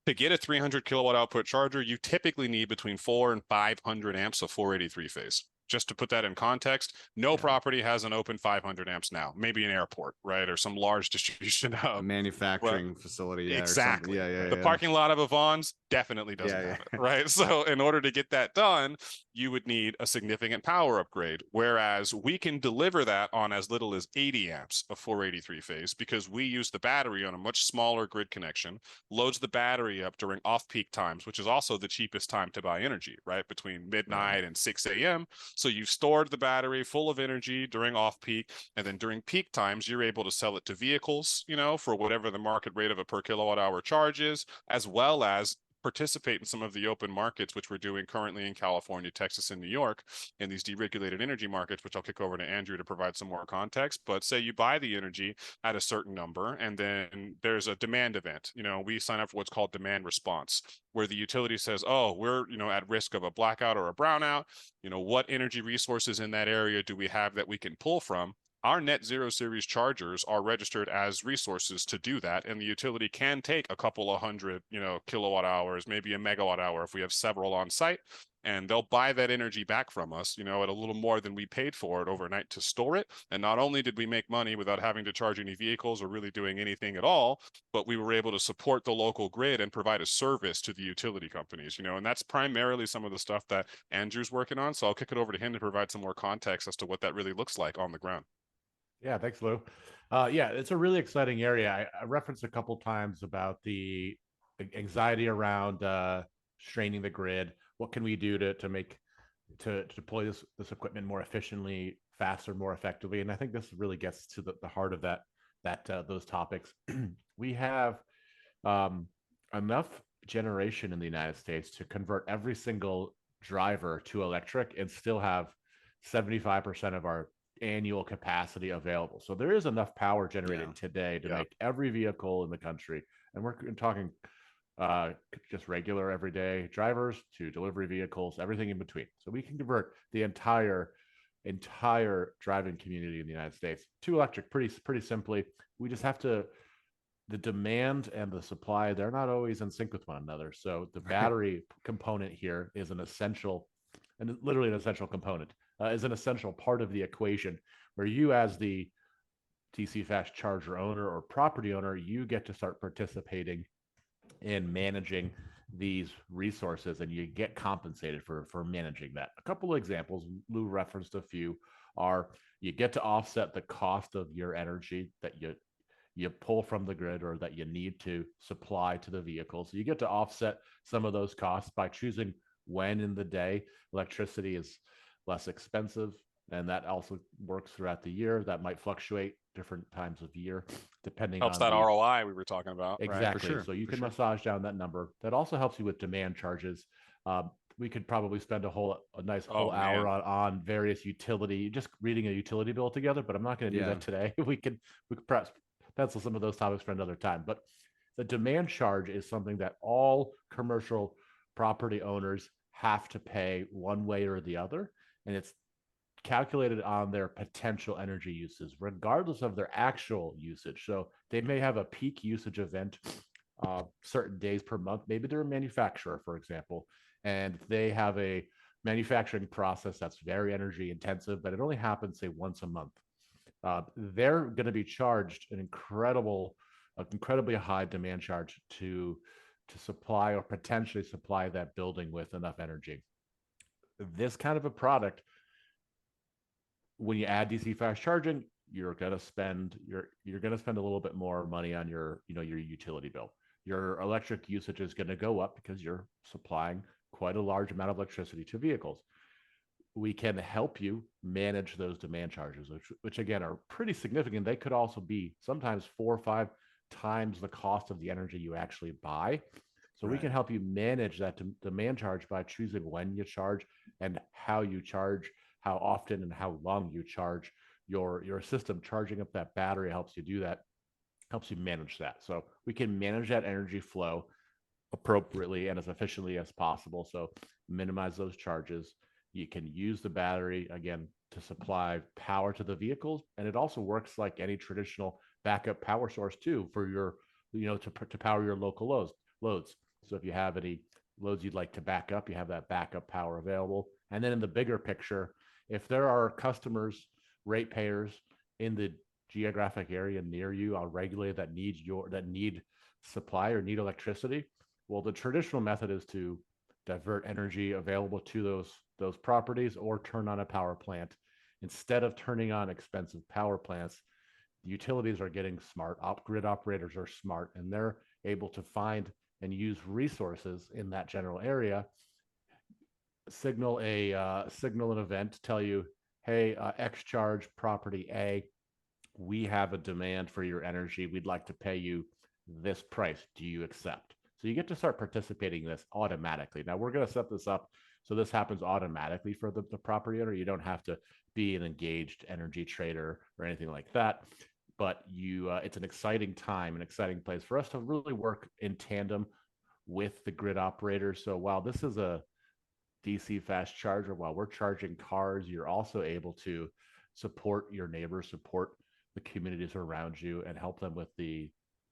Speaker 2: To get a 300 kilowatt output charger, you typically need between 4 and 500 amps of 483 phase. Just to put that in context, no property has an open 500 amps now. Maybe an airport, right, or some large distribution
Speaker 1: A
Speaker 2: hub.
Speaker 1: manufacturing facility, yeah,
Speaker 2: Exactly.
Speaker 1: or something.
Speaker 2: The parking lot of Avon's definitely doesn't
Speaker 1: Yeah,
Speaker 2: have it, right? So in order to get that done, you would need a significant power upgrade. Whereas we can deliver that on as little as 80 amps of 483 phase because we use the battery on a much smaller grid connection, loads the battery up during off-peak times, which is also the cheapest time to buy energy, right? Between midnight and 6 a.m. So you've stored the battery full of energy during off-peak, and then during peak times, you're able to sell it to vehicles, for whatever the market rate of a per kilowatt hour charge is, as well as participate in some of the open markets, which we're doing currently in California, Texas, and New York, in these deregulated energy markets, which I'll kick over to Andrew to provide some more context. But say you buy the energy at a certain number, and then there's a demand event. We sign up for what's called demand response, where the utility says, oh, we're, at risk of a blackout or a brownout. What energy resources in that area do we have that we can pull from? Our Net Zero series chargers are registered as resources to do that, and the utility can take a couple of hundred, kilowatt hours, maybe a megawatt hour if we have several on site, and they'll buy that energy back from us, at a little more than we paid for it overnight to store it. And not only did we make money without having to charge any vehicles or really doing anything at all, but we were able to support the local grid and provide a service to the utility companies, and that's primarily some of the stuff that Andrew's working on. So I'll kick it over to him to provide some more context as to what that really looks like on the ground.
Speaker 3: Yeah, thanks, Lew. Yeah, it's a really exciting area. I referenced a couple times about the anxiety around straining the grid. What can we do to make to deploy this equipment more efficiently, faster, more effectively? And I think this really gets to the heart of those topics. We have enough generation in the United States to convert every single driver to electric and still have 75% of our annual capacity available. So there is enough power generated today to make every vehicle in the country, and we're talking just regular everyday drivers to delivery vehicles, everything in between. So we can convert the entire driving community in the United States to electric pretty simply. We just have to, the demand and the supply, they're not always in sync with one another. So the battery component here is an essential, and literally an essential component, is an essential part of the equation, where you, as the DC fast charger owner or property owner, you get to start participating in managing these resources, and you get compensated for managing that. A couple of examples, Lew referenced a few, are you get to offset the cost of your energy that you pull from the grid or that you need to supply to the vehicle. So you get to offset some of those costs by choosing when in the day electricity is less expensive, and that also works throughout the year. That might fluctuate different times of year depending
Speaker 2: helps
Speaker 3: on
Speaker 2: that ROI we were talking about.
Speaker 3: Exactly.
Speaker 1: Right?
Speaker 3: So you can massage down that number. That also helps you with demand charges. We could probably spend a nice whole hour on various utility, just reading a utility bill together, but I'm not going to do that today. We could perhaps pencil some of those topics for another time. But the demand charge is something that all commercial property owners have to pay one way or the other, and it's calculated on their potential energy uses, regardless of their actual usage. So they may have a peak usage event certain days per month. Maybe they're a manufacturer, for example, and they have a manufacturing process that's very energy intensive, but it only happens, say, once a month. They're going to be charged an incredibly high demand charge to supply or potentially supply that building with enough energy. This kind of a product, when you add DC fast charging, you're going to spend a little bit more money on your utility bill. Your electric usage is going to go up because you're supplying quite a large amount of electricity to vehicles. We can help you manage those demand charges, which again are pretty significant. They could also be sometimes 4 or 5 times the cost of the energy you actually buy. So we can help you manage that demand charge by choosing when you charge and how you charge, how often and how long you charge your system. Charging up that battery helps you do that, helps you manage that. So we can manage that energy flow appropriately and as efficiently as possible. So minimize those charges. You can use the battery again to supply power to the vehicles, and it also works like any traditional backup power source too for your, to power your local loads. So if you have any loads you'd like to back up, you have that backup power available. And then in the bigger picture, if there are customers, ratepayers in the geographic area near you on regulated that need supply or need electricity, well, the traditional method is to divert energy available to those properties or turn on a power plant. Instead of turning on expensive power plants, utilities are getting smart. Grid operators are smart, and they're able to find and use resources in that general area. Signal an event, tell you, hey, XCharge property A, we have a demand for your energy. We'd like to pay you this price. Do you accept? So you get to start participating in this automatically. Now we're going to set this up so this happens automatically for the property owner. You don't have to be an engaged energy trader or anything like that. But it's an exciting time, an exciting place for us to really work in tandem with the grid operators. So while this is a DC fast charger, while we're charging cars, you're also able to support your neighbors, support the communities around you, and help them with the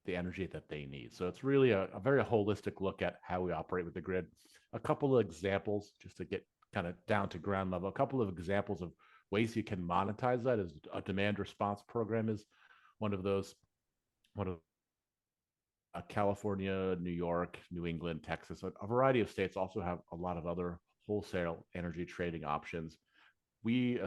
Speaker 3: energy that they need. So it's really a very holistic look at how we operate with the grid. A couple of examples, just to get kind of down to ground level, a couple of examples of ways you can monetize that is a demand response program is one of those. California, New York, New England, Texas, a variety of states also have a lot of other wholesale energy trading options. We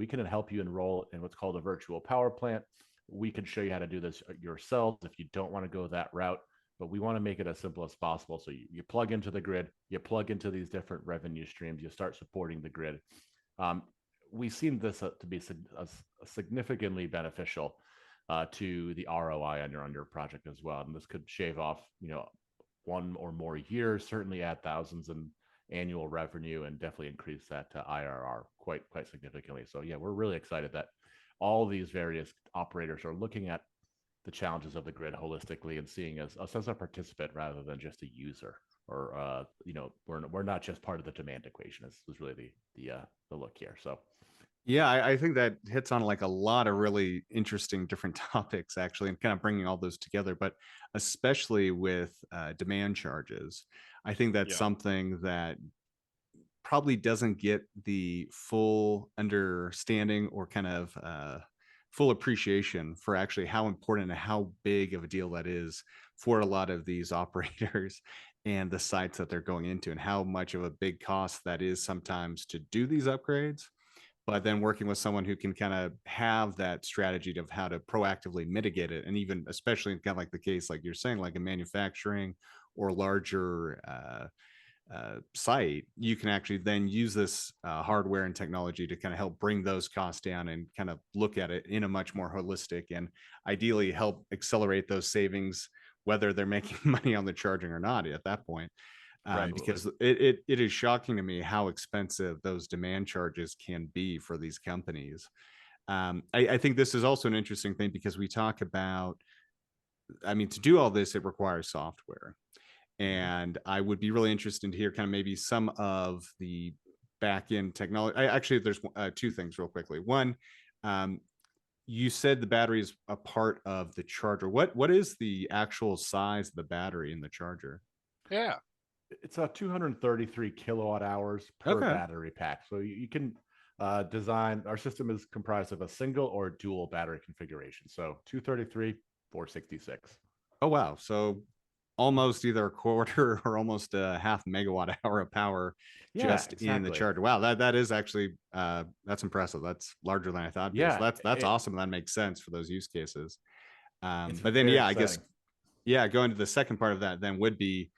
Speaker 3: can help you enroll in what's called a virtual power plant. We can show you how to do this yourselves if you don't want to go that route, but we want to make it as simple as possible. So you plug into the grid, you plug into these different revenue streams, you start supporting the grid. We've seen this to be significantly beneficial to the ROI on your project as well. And this could shave off, one or more years, certainly add thousands in annual revenue, and definitely increase that to IRR quite significantly. So yeah, we're really excited that all these various operators are looking at the challenges of the grid holistically and seeing us as a participant rather than just a user. Or we're not just part of the demand equation. This was really the look here. So
Speaker 1: yeah, I think that hits on like a lot of really interesting different topics actually, and kind of bringing all those together. But especially with demand charges, I think that's something that probably doesn't get the full understanding or kind of full appreciation for actually how important and how big of a deal that is for a lot of these operators and the sites that they're going into, and how much of a big cost that is sometimes to do these upgrades. But then working with someone who can kind of have that strategy of how to proactively mitigate it, and even especially in kind of like the case like you're saying, like a manufacturing or larger site, you can actually then use this hardware and technology to kind of help bring those costs down and kind of look at it in a much more holistic, and ideally help accelerate those savings, whether they're making money on the charging or not at that point.
Speaker 2: Right.
Speaker 1: Because it is shocking to me how expensive those demand charges can be for these companies. I think this is also an interesting thing because we talk about, I mean, to do all this, it requires software. And I would be really interested to hear kind of maybe some of the back end technology. Actually, there's two things real quickly. One, you said the battery is a part of the charger. What is the actual size of the battery in the charger?
Speaker 2: Yeah.
Speaker 3: It's a 233 kilowatt hours per battery pack. So you can design, our system is comprised of a single or dual battery configuration. So 233, 466.
Speaker 1: Oh, wow. So almost either a quarter or almost a half megawatt hour of power just in the charger. Wow, that is actually that's impressive. That's larger than I thought.
Speaker 3: Yeah,
Speaker 1: so that's awesome. That makes sense for those use cases. But then
Speaker 3: exciting.
Speaker 1: I guess going to the second part of that then would be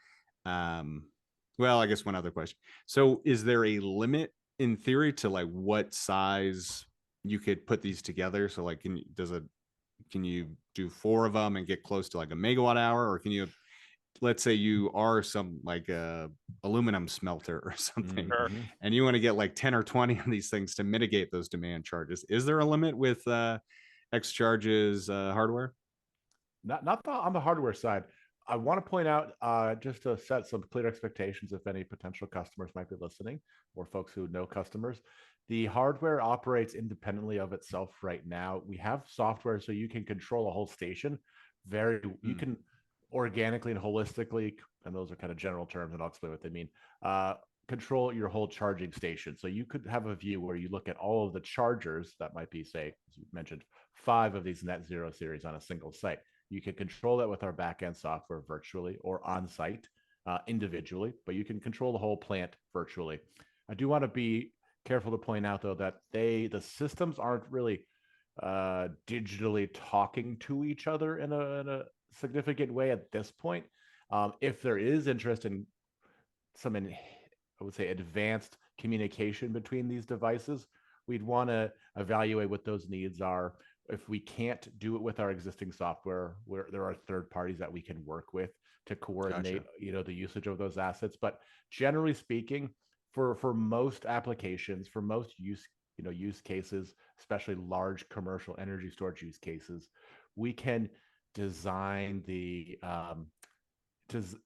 Speaker 1: well, I guess one other question. So is there a limit in theory to like what size you could put these together? So like can you do 4 of them and get close to like a megawatt hour, or can you let's say you are some like a aluminum smelter or something,
Speaker 2: Sure.
Speaker 1: and you want to get like 10 or 20 of these things to mitigate those demand charges. Is there a limit with XCharge's hardware?
Speaker 3: Not on the hardware side. I want to point out, just to set some clear expectations, if any potential customers might be listening, or folks who know customers, the hardware operates independently of itself right now. We have software so you can control a whole station. You can organically and holistically, and those are kind of general terms, and I'll explain what they mean. Control your whole charging station. So you could have a view where you look at all of the chargers that might be, say, as you mentioned, 5 of these Net Zero series on a single site. You can control that with our backend software virtually or on site, individually, but you can control the whole plant virtually. I do want to be careful to point out, though, that the systems aren't really digitally talking to each other in a significant way at this point. If there is interest in some, I would say, advanced communication between these devices, we'd want to evaluate what those needs are. If we can't do it with our existing software, where there are third parties that we can work with to coordinate, the usage of those assets. But generally speaking, for most applications, for most use cases, especially large commercial energy storage use cases, we can design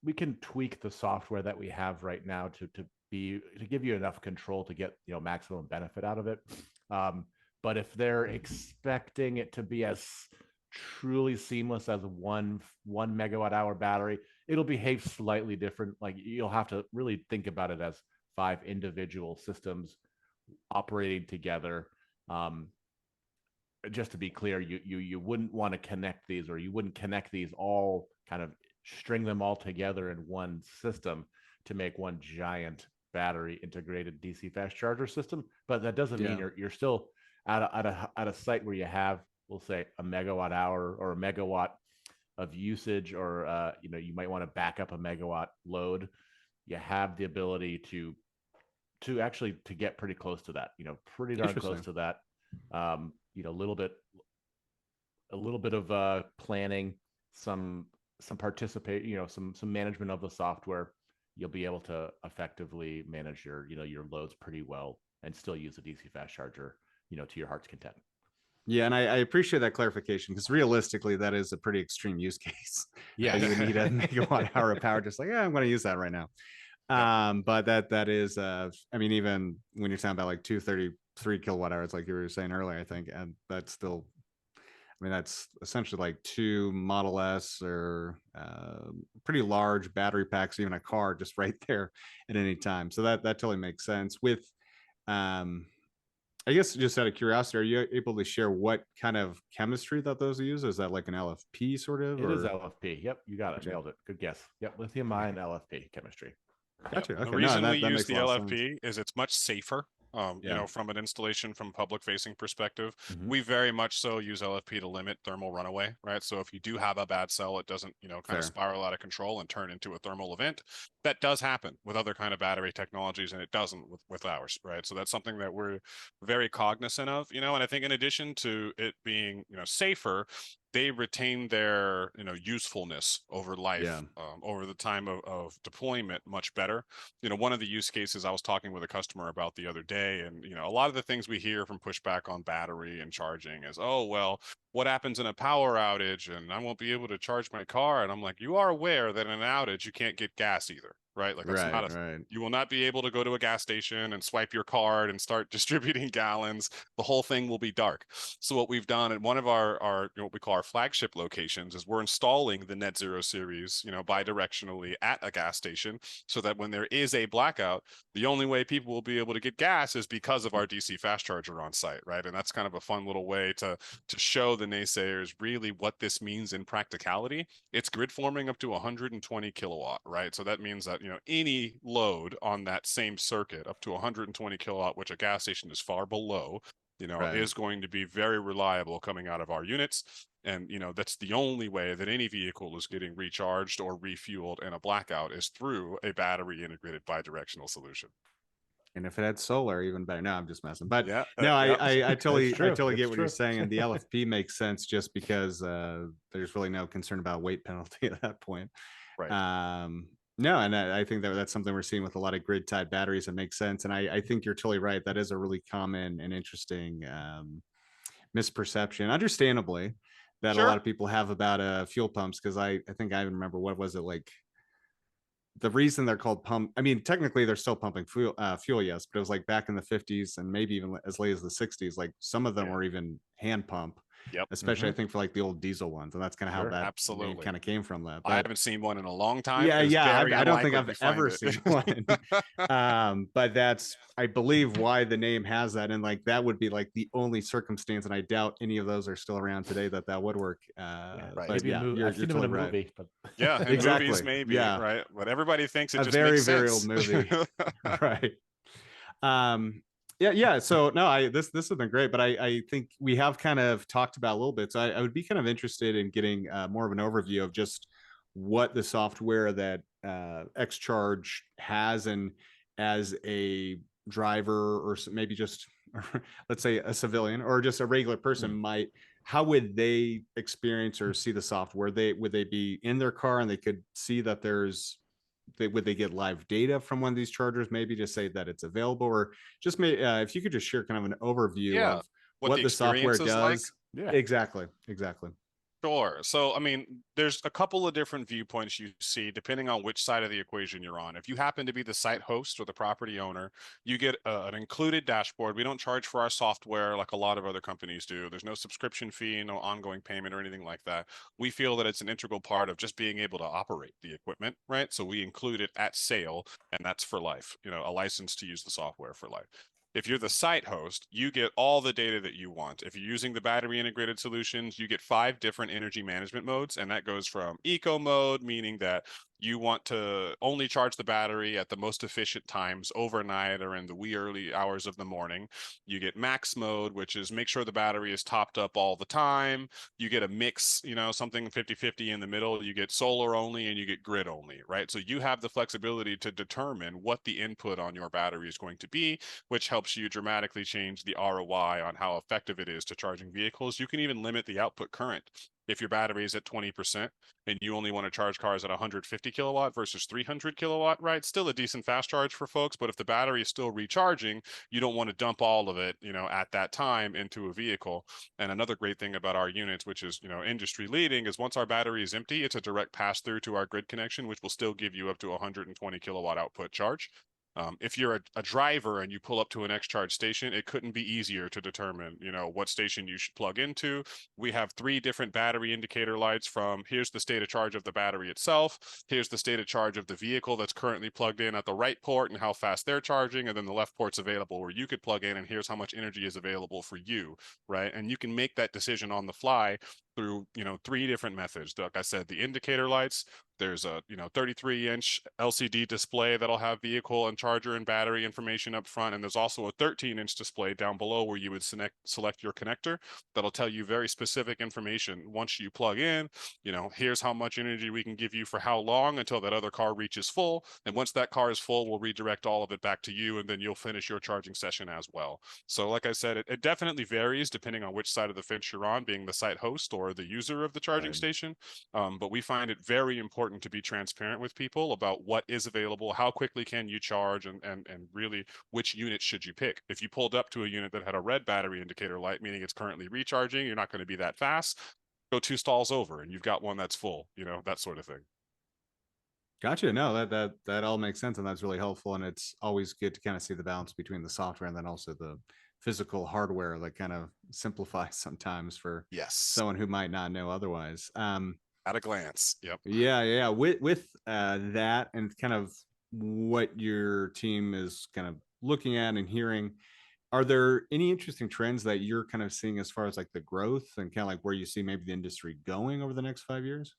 Speaker 3: we can tweak the software that we have right now to give you enough control to get maximum benefit out of it. But if they're expecting it to be as truly seamless as one megawatt hour battery, it'll behave slightly different. Like, you'll have to really think about it as 5 individual systems operating together. Just to be clear, you wouldn't want to connect these, or you wouldn't connect these all, kind of string them all together in one system to make one giant battery integrated DC fast charger system. But that doesn't mean you're still at a site where you have, we'll say, a megawatt hour or a megawatt of usage, or you might want to back up a megawatt load. You have the ability to actually to get pretty close to that, pretty darn close to that. A little bit of planning, some participate, some management of the software, you'll be able to effectively manage your loads pretty well and still use a DC fast charger to your heart's content.
Speaker 1: Yeah, and I appreciate that clarification, because realistically, that is a pretty extreme use case.
Speaker 3: Yeah,
Speaker 1: you would need a megawatt hour of power. Just like, I'm going to use that right now. But that is, I mean, even when you're talking about like 233 kilowatt hours, like you were saying earlier, I think, and that's still, I mean, that's essentially like 2 Model S or pretty large battery packs, even a car, just right there at any time. So that totally makes sense. With I guess, just out of curiosity, are you able to share what kind of chemistry that those use? Is that like an LFP sort of?
Speaker 3: It is LFP. Yep, you got it. Nailed it. Good guess. Yep, lithium ion LFP chemistry.
Speaker 1: Gotcha. Okay.
Speaker 2: The reason
Speaker 1: that
Speaker 2: we use
Speaker 1: makes
Speaker 2: the
Speaker 1: a lot of sense.
Speaker 2: LFP is it's much safer. From an installation, from public facing perspective,
Speaker 3: Mhm.
Speaker 2: we very much so use LFP to limit thermal runaway, right? So if you do have a bad cell, it doesn't, kind
Speaker 1: Fair.
Speaker 2: of spiral out of control and turn into a thermal event. That does happen with other kind of battery technologies, and it doesn't with ours, right? So that's something that we're very cognizant of, and I think in addition to it being, safer, they retain their usefulness over life, over the time of deployment much better. One of the use cases I was talking with a customer about the other day, and a lot of the things we hear from pushback on battery and charging is, oh, well, what happens in a power outage and I won't be able to charge my car? And I'm like, you are aware that in an outage you can't get gas either, right? Like, that's not you will not be able to go to a gas station and swipe your card and start distributing gallons. The whole thing will be dark. So what we've done at one of our what we call our flagship locations is we're installing the Net Zero series, bidirectionally at a gas station, so that when there is a blackout, the only way people will be able to get gas is because of our DC fast charger on site, right? And that's kind of a fun little way to show the naysayers really what this means in practicality. It's grid forming up to 120 kilowatt, right? So that means that any load on that same circuit up to 120 kilowatt, which a gas station is far below, is going to be very reliable coming out of our units. And, that's the only way that any vehicle is getting recharged or refueled in a blackout, is through a battery integrated bidirectional solution.
Speaker 1: And if it had solar, even better. No, I'm just messing. But
Speaker 2: Yeah,
Speaker 1: no,
Speaker 2: yeah.
Speaker 1: I totally
Speaker 3: It's true.
Speaker 1: get
Speaker 3: It's
Speaker 1: what you're
Speaker 3: true.
Speaker 1: saying, and the LFP makes sense just because there's really no concern about weight penalty at that point.
Speaker 2: Right.
Speaker 1: No, and I think that that's something we're seeing with a lot of grid tied batteries. That makes sense, and I think you're totally right. That is a really common and interesting misperception, understandably, that a lot
Speaker 2: Sure.
Speaker 1: of people have about fuel pumps. Because I think I even remember, what was it like, the reason they're called pump, I mean, technically they're still pumping fuel, yes, but it was like back in the 50s and maybe even as late as the 60s, like some of them
Speaker 2: Yeah.
Speaker 1: were even hand pump,
Speaker 2: Yep.
Speaker 1: especially I think for like the old diesel ones, and that's kind of how
Speaker 3: Sure.
Speaker 1: that name
Speaker 2: Absolutely.
Speaker 1: kind of came from that.
Speaker 2: I
Speaker 1: But
Speaker 2: haven't seen one in a long time.
Speaker 1: yeah,
Speaker 2: It's
Speaker 1: yeah,
Speaker 2: very
Speaker 1: I don't think
Speaker 2: unlikely
Speaker 1: I've
Speaker 2: we find
Speaker 1: ever
Speaker 2: it.
Speaker 1: seen one. But that's, I believe, why the name has that, and like that would be like the only circumstance, and I doubt any of those are still around today that would work.
Speaker 2: Right.
Speaker 1: But
Speaker 3: Maybe a
Speaker 1: yeah,
Speaker 3: movie.
Speaker 1: you're
Speaker 3: I've seen him in
Speaker 1: totally
Speaker 3: a
Speaker 1: right.
Speaker 3: movie, but
Speaker 2: Yeah, in movies
Speaker 1: Exactly.
Speaker 2: maybe,
Speaker 1: Yeah,
Speaker 2: right? But everybody thinks it
Speaker 1: a
Speaker 2: just
Speaker 1: very
Speaker 2: makes
Speaker 1: very old
Speaker 2: sense.
Speaker 1: movie. Right. Yeah, so no, this has been great, but I think we have kind of talked about a little bit, so I would be kind of interested in getting more of an overview of just what the software that XCharge has, and as a driver, or maybe just let's say a civilian or just a regular person might, how would they experience or see the software? Would they be in their car and they could see that there's, would they get live data from one of these chargers, maybe just say that it's available, or just if you could just share kind of an overview
Speaker 2: Yeah.
Speaker 1: of
Speaker 2: What
Speaker 1: what
Speaker 2: the
Speaker 1: the software
Speaker 2: experience is like.
Speaker 1: does.
Speaker 3: yeah.
Speaker 1: Exactly.
Speaker 2: Sure. So, I mean, there's a couple of different viewpoints you see depending on which side of the equation you're on. If you happen to be the site host or the property owner, you get an included dashboard. We don't charge for our software like a lot of other companies do. There's no subscription fee, no ongoing payment or anything like that. We feel that it's an integral part of just being able to operate the equipment, right? So we include it at sale, and that's for life, a license to use the software for life. If you're the site host, you get all the data that you want. If you're using the battery integrated solutions, you get 5 different energy management modes, and that goes from eco mode, meaning that you want to only charge the battery at the most efficient times overnight or in the wee early hours of the morning. You get max mode, which is make sure the battery is topped up all the time. You get a mix, something 50-50 in the middle. You get solar only and you get grid only, right? So you have the flexibility to determine what the input on your battery is going to be, which helps you dramatically change the ROI on how effective it is to charging vehicles. You can even limit the output current. If your battery is at 20% and you only want to charge cars at 150 kilowatt versus 300 kilowatt, right? Still a decent fast charge for folks, but if the battery is still recharging, you don't want to dump all of it, at that time into a vehicle. And another great thing about our units, which is, industry leading, is once our battery is empty, it's a direct pass through to our grid connection, which will still give you up to 120 kilowatt output charge. If you're a driver and you pull up to an XCharge station, it couldn't be easier to determine, what station you should plug into. We have 3 different battery indicator lights, from here's the state of charge of the battery itself, here's the state of charge of the vehicle that's currently plugged in at the right port and how fast they're charging, and then the left port's available where you could plug in, and here's how much energy is available for you, right? And you can make that decision on the fly through 3 different methods. Like I said, the indicator lights, there's a 33-inch LCD display that'll have vehicle and charger and battery information up front, and there's also a 13-inch display down below where you would select your connector that'll tell you very specific information. Once you plug in, here's how much energy we can give you for how long until that other car reaches full, and once that car is full, we'll redirect all of it back to you, and then you'll finish your charging session as well. So like I said, it definitely varies depending on which side of the fence you're on, being the site host or the user of the charging station. But we find it very important to be transparent with people about what is available, how quickly can you charge, and really which unit should you pick. If you pulled up to a unit that had a red battery indicator light, meaning it's currently recharging, you're not going to be that fast, go 2 stalls over and you've got one that's full, that sort of thing.
Speaker 1: Gotcha. No, that all makes sense, and that's really helpful. And it's always good to kind of see the balance between the software and then also the physical hardware that kind of simplifies sometimes for
Speaker 2: Yes.
Speaker 1: someone who might not know otherwise.
Speaker 2: At a glance. Yep.
Speaker 1: Yeah. With that and kind of what your team is kind of looking at and hearing, are there any interesting trends that you're kind of seeing as far as like the growth and kind of like where you see maybe the industry going over the next 5 years?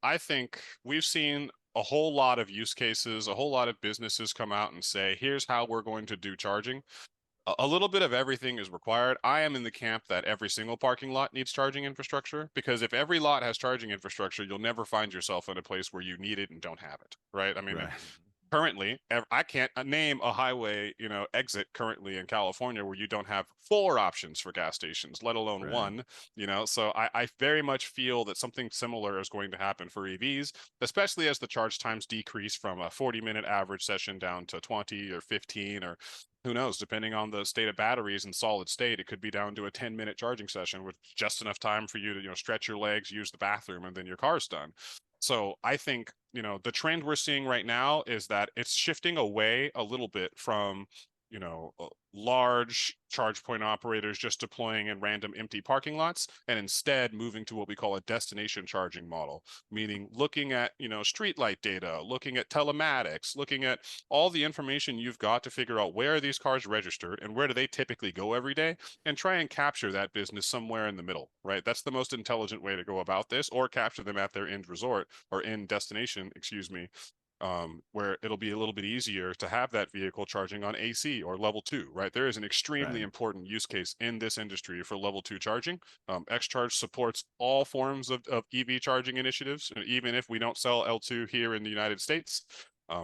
Speaker 2: I think we've seen a whole lot of use cases, a whole lot of businesses come out and say, here's how we're going to do charging. A little bit of everything is required. I am in the camp that every single parking lot needs charging infrastructure, because if every lot has charging infrastructure, you'll never find yourself in a place where you need it and don't have it, right? I mean,
Speaker 1: Right.
Speaker 2: currently, I can't name a highway, exit currently in California where you don't have 4 options for gas stations, let alone
Speaker 1: Right.
Speaker 2: one. So I very much feel that something similar is going to happen for EVs, especially as the charge times decrease from a 40-minute average session down to 20 or 15, or who knows, depending on the state of batteries and solid state, it could be down to a 10-minute charging session with just enough time for you to, stretch your legs, use the bathroom, and then your car's done. So I think, the trend we're seeing right now is that it's shifting away a little bit from, large charge point operators just deploying in random empty parking lots, and instead moving to what we call a destination charging model, meaning looking at, streetlight data, looking at telematics, looking at all the information you've got to figure out where are these cars registered and where do they typically go every day, and try and capture that business somewhere in the middle, right? That's the most intelligent way to go about this, or capture them at their end resort or end destination, excuse me, where it'll be a little bit easier to have that vehicle charging on AC or level 2, right? There is an extremely
Speaker 3: Right.
Speaker 2: important use case in this industry for level 2 charging. XCharge supports all forms of EV charging initiatives, even if we don't sell L2 here in the United States.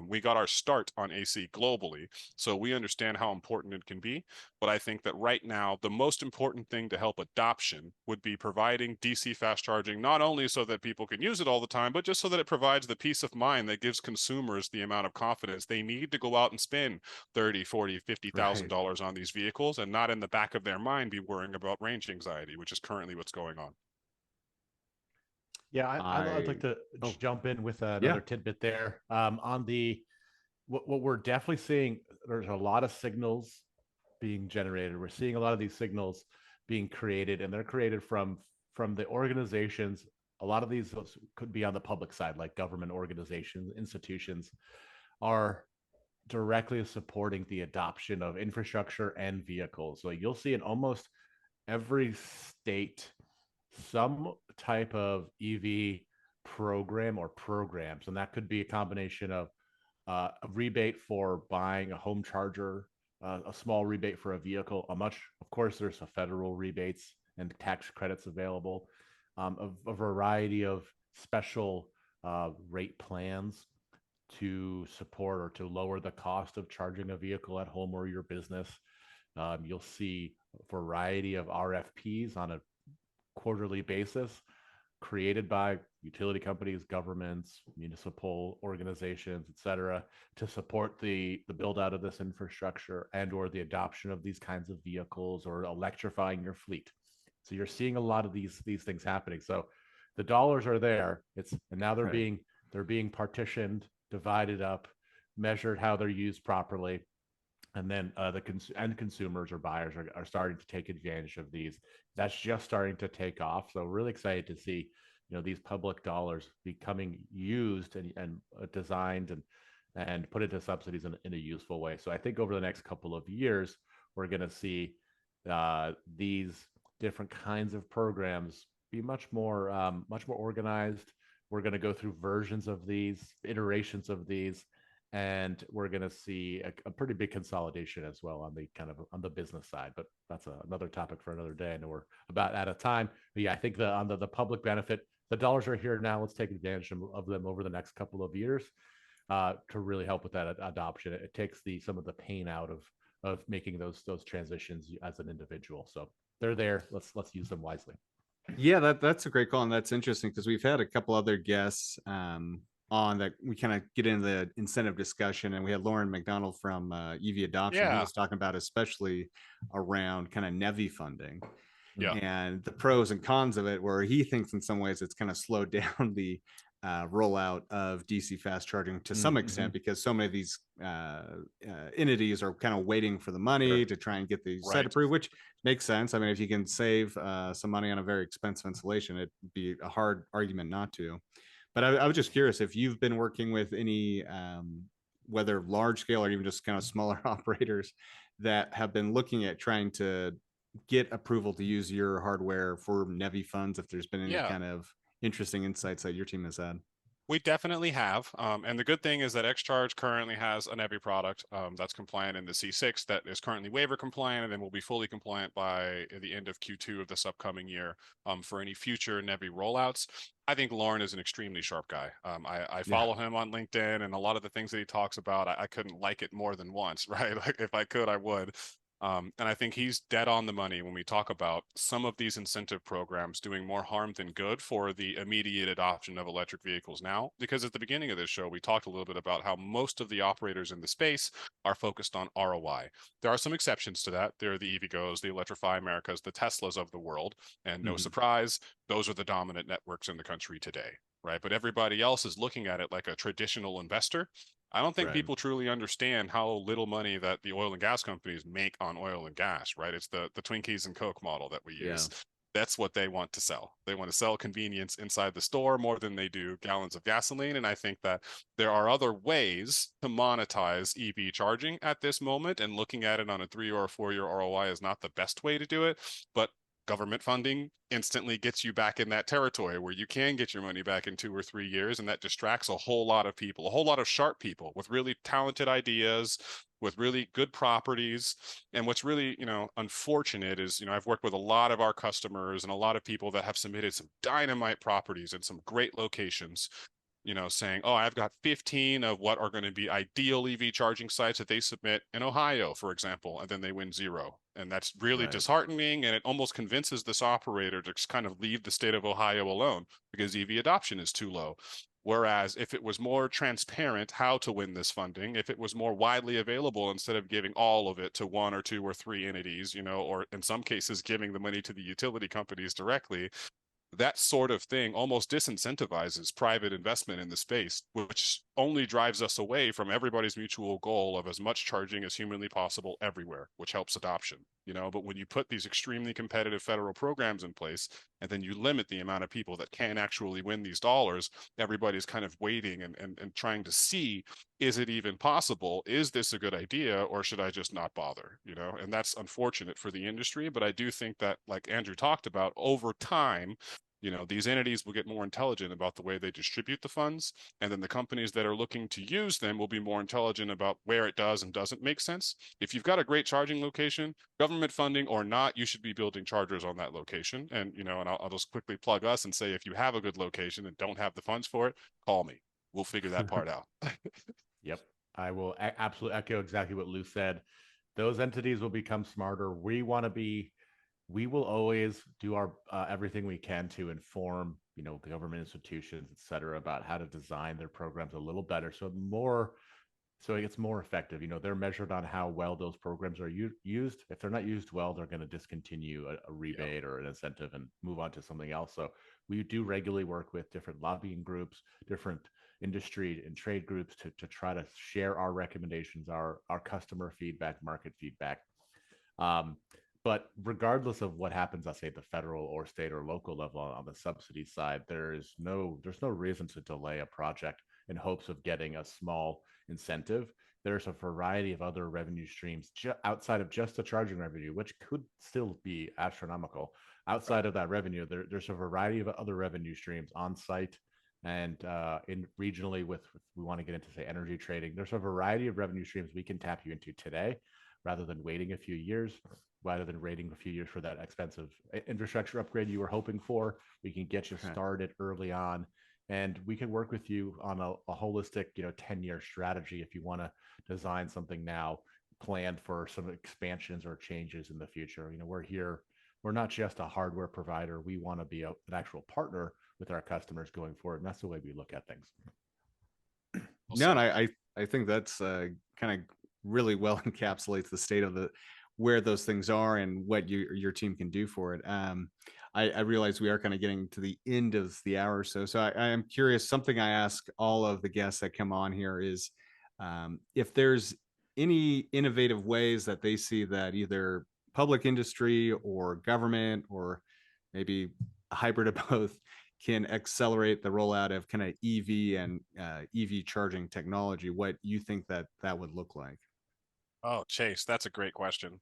Speaker 2: We got our start on AC globally, so we understand how important it can be. But I think that right now, the most important thing to help adoption would be providing DC fast charging, not only so that people can use it all the time, but just so that it provides the peace of mind that gives consumers the amount of confidence they need to go out and spend 30, 40, $50,000 on these vehicles, and not in the back of their mind be worrying about range anxiety, which is currently what's going on.
Speaker 3: Yeah, I'd like to
Speaker 1: Oh,
Speaker 3: jump in with
Speaker 1: yeah.
Speaker 3: another tidbit there. On the what we're definitely seeing, there's a lot of signals being generated. We're seeing a lot of these signals being created, and they're created from the organizations. A lot of these could be on the public side, like government organizations, institutions, are directly supporting the adoption of infrastructure and vehicles. So you'll see in almost every state some type of EV program or programs, and that could be a combination of a rebate for buying a home charger, a small rebate for a vehicle, of course, there's a federal rebates and tax credits available, a variety of special rate plans to support or to lower the cost of charging a vehicle at home or your business. You'll see a variety of RFPs on a quarterly basis created by utility companies, governments, municipal organizations, et cetera, to support the build out of this infrastructure and or the adoption of these kinds of vehicles or electrifying your fleet. So you're seeing a lot of these things happening. So the dollars are there. And now they're being partitioned, divided up, measured how they're used properly, and then end consumers or buyers are starting to take advantage of these. That's just starting to take off. So really excited to see these public dollars becoming used and designed and put into subsidies in a useful way. So I think over the next couple of years we're going to see these different kinds of programs be much more organized. We're going to go through versions of these, iterations of these, and we're going to see a pretty big consolidation as well on the business side. But that's another topic for another day. I know we're about out of time. But yeah, I think on the public benefit, the dollars are here now. Let's take advantage of them over the next couple of years to really help with that adoption. It takes some of the pain out of making those transitions as an individual. So they're there. Let's use them wisely.
Speaker 1: Yeah, that's a great call, and that's interesting because we've had a couple other guests on that we kind of get into the incentive discussion, and we had Lauren McDonald from EV Adoption. He
Speaker 2: Yeah.
Speaker 1: was talking about especially around kind of NEVI funding,
Speaker 2: Yeah.
Speaker 1: and the pros and cons of it, where he thinks in some ways it's kind of slowed down the rollout of DC fast charging to some extent because so many of these entities are kind of waiting for the money to try and get the site approved, which makes sense. I mean, if you can save some money on a very expensive installation, it'd be a hard argument not to. But I was just curious if you've been working with any, whether large scale or even just kind of smaller operators that have been looking at trying to get approval to use your hardware for NEVI funds, if there's been any kind of interesting insights that your team has had.
Speaker 2: We definitely have. And the good thing is that XCharge currently has a NEVI product that's compliant in the C6 that is currently waiver compliant and then will be fully compliant by the end of Q2 of this upcoming year for any future NEVI rollouts. I think Lauren is an extremely sharp guy. I
Speaker 1: Yeah.
Speaker 2: follow him on LinkedIn, and a lot of the things that he talks about, I couldn't like it more than once, right? Like if I could, I would. And I think he's dead on the money when we talk about some of these incentive programs doing more harm than good for the immediate adoption of electric vehicles now. Because at the beginning of this show, we talked a little bit about how most of the operators in the space are focused on ROI. There are some exceptions to that. There are the EVgo's, the Electrify Americas, the Teslas of the world. And no surprise, those are the dominant networks in the country today, right? But everybody else is looking at it like a traditional investor. I don't think
Speaker 1: Right.
Speaker 2: people truly understand how little money that the oil and gas companies make on oil and gas, right? It's the Twinkies and Coke model that we
Speaker 1: Yeah.
Speaker 2: use. That's what they want to sell. They want to sell convenience inside the store more than they do gallons of gasoline. And I think that there are other ways to monetize EV charging at this moment, and looking at it on a 3 or 4 year ROI is not the best way to do it. But government funding instantly gets you back in that territory where you can get your money back in 2 or 3 years, and that distracts a whole lot of people, a whole lot of sharp people with really talented ideas, with really good properties. And what's really, unfortunate is, I've worked with a lot of our customers and a lot of people that have submitted some dynamite properties in some great locations, saying, oh, I've got 15 of what are going to be ideal EV charging sites that they submit in Ohio, for example, and then they win zero. And that's really
Speaker 1: Right.
Speaker 2: disheartening. And it almost convinces this operator to just kind of leave the state of Ohio alone because EV adoption is too low. Whereas if it was more transparent how to win this funding, if it was more widely available instead of giving all of it to 1 or 2 or 3 entities, or in some cases giving the money to the utility companies directly, that sort of thing almost disincentivizes private investment in the space, which only drives us away from everybody's mutual goal of as much charging as humanly possible everywhere, which helps adoption. But when you put these extremely competitive federal programs in place and then you limit the amount of people that can actually win these dollars, everybody's kind of waiting and trying to see, is it even possible? Is this a good idea, or should I just not bother? And that's unfortunate for the industry. But I do think that, like Andrew talked about, over time, these entities will get more intelligent about the way they distribute the funds, and then the companies that are looking to use them will be more intelligent about where it does and doesn't make sense. If you've got a great charging location, government funding or not, you should be building chargers on that location. And I'll just quickly plug us and say, if you have a good location and don't have the funds for it, call me. We'll figure that part out.
Speaker 3: Yep. I will absolutely echo exactly what Lew said. Those entities will become smarter. We will always do our everything we can to inform, the government institutions, et cetera, about how to design their programs a little better. So it gets more effective. They're measured on how well those programs are used. If they're not used well, they're going to discontinue a rebate or an incentive and move on to something else. So we do regularly work with different lobbying groups, different industry and trade groups to try to share our recommendations, our customer feedback, market feedback. But regardless of what happens, let's say at the federal or state or local level on the subsidy side, there's no reason to delay a project in hopes of getting a small incentive. There's a variety of other revenue streams outside of just the charging revenue, which could still be astronomical. Outside of that revenue, there's a variety of other revenue streams on site and in regionally with we want to get into, say, energy trading. There's a variety of revenue streams we can tap you into today rather than waiting a few years, rather than waiting a few years for that expensive infrastructure upgrade you were hoping for. We can get you started early on, and we can work with you on a holistic, 10-year strategy if you want to design something now, planned for some expansions or changes in the future. We're here. We're not just a hardware provider. We want to be an actual partner with our customers going forward, and that's the way we look at things.
Speaker 1: No, and I think that's kind of really well encapsulates the state of where those things are and what your team can do for it. I realize we are kind of getting to the end of the hour, so I am curious. Something I ask all of the guests that come on here is if there's any innovative ways that they see that either public industry or government or maybe a hybrid of both can accelerate the rollout of kind of EV and EV charging technology, what you think that would look like.
Speaker 2: Oh, Chase, that's a great question.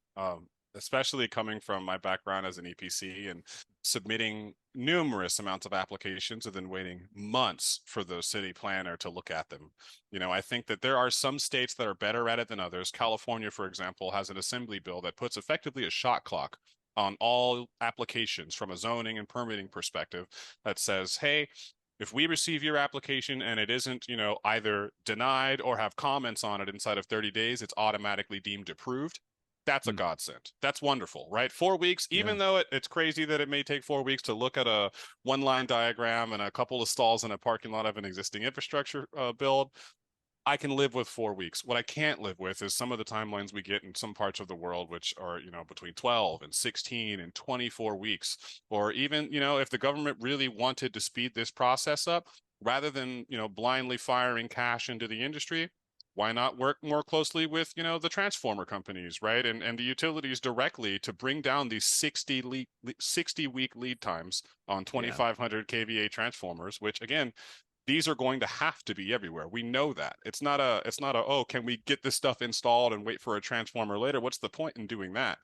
Speaker 2: especially coming from my background as an EPC and submitting numerous amounts of applications and then waiting months for the city planner to look at them. I think that there are some states that are better at it than others. California, for example, has an assembly bill that puts effectively a shot clock on all applications from a zoning and permitting perspective that says, hey, if we receive your application and it isn't, either denied or have comments on it inside of 30 days, it's automatically deemed approved. That's a godsend. That's wonderful, right? 4 weeks, even though it's crazy that it may take 4 weeks to look at a one-line diagram and a couple of stalls in a parking lot of an existing infrastructure build, I can live with 4 weeks. What I can't live with is some of the timelines we get in some parts of the world, which are, between 12 and 16 and 24 weeks. Or even, if the government really wanted to speed this process up, rather than, blindly firing cash into the industry, why not work more closely with, the transformer companies, right? And the utilities directly to bring down these 60-week lead times on 2,500 kVA transformers, which again, these are going to have to be everywhere. We know that. It's not a, oh, can we get this stuff installed and wait for a transformer later? What's the point in doing that?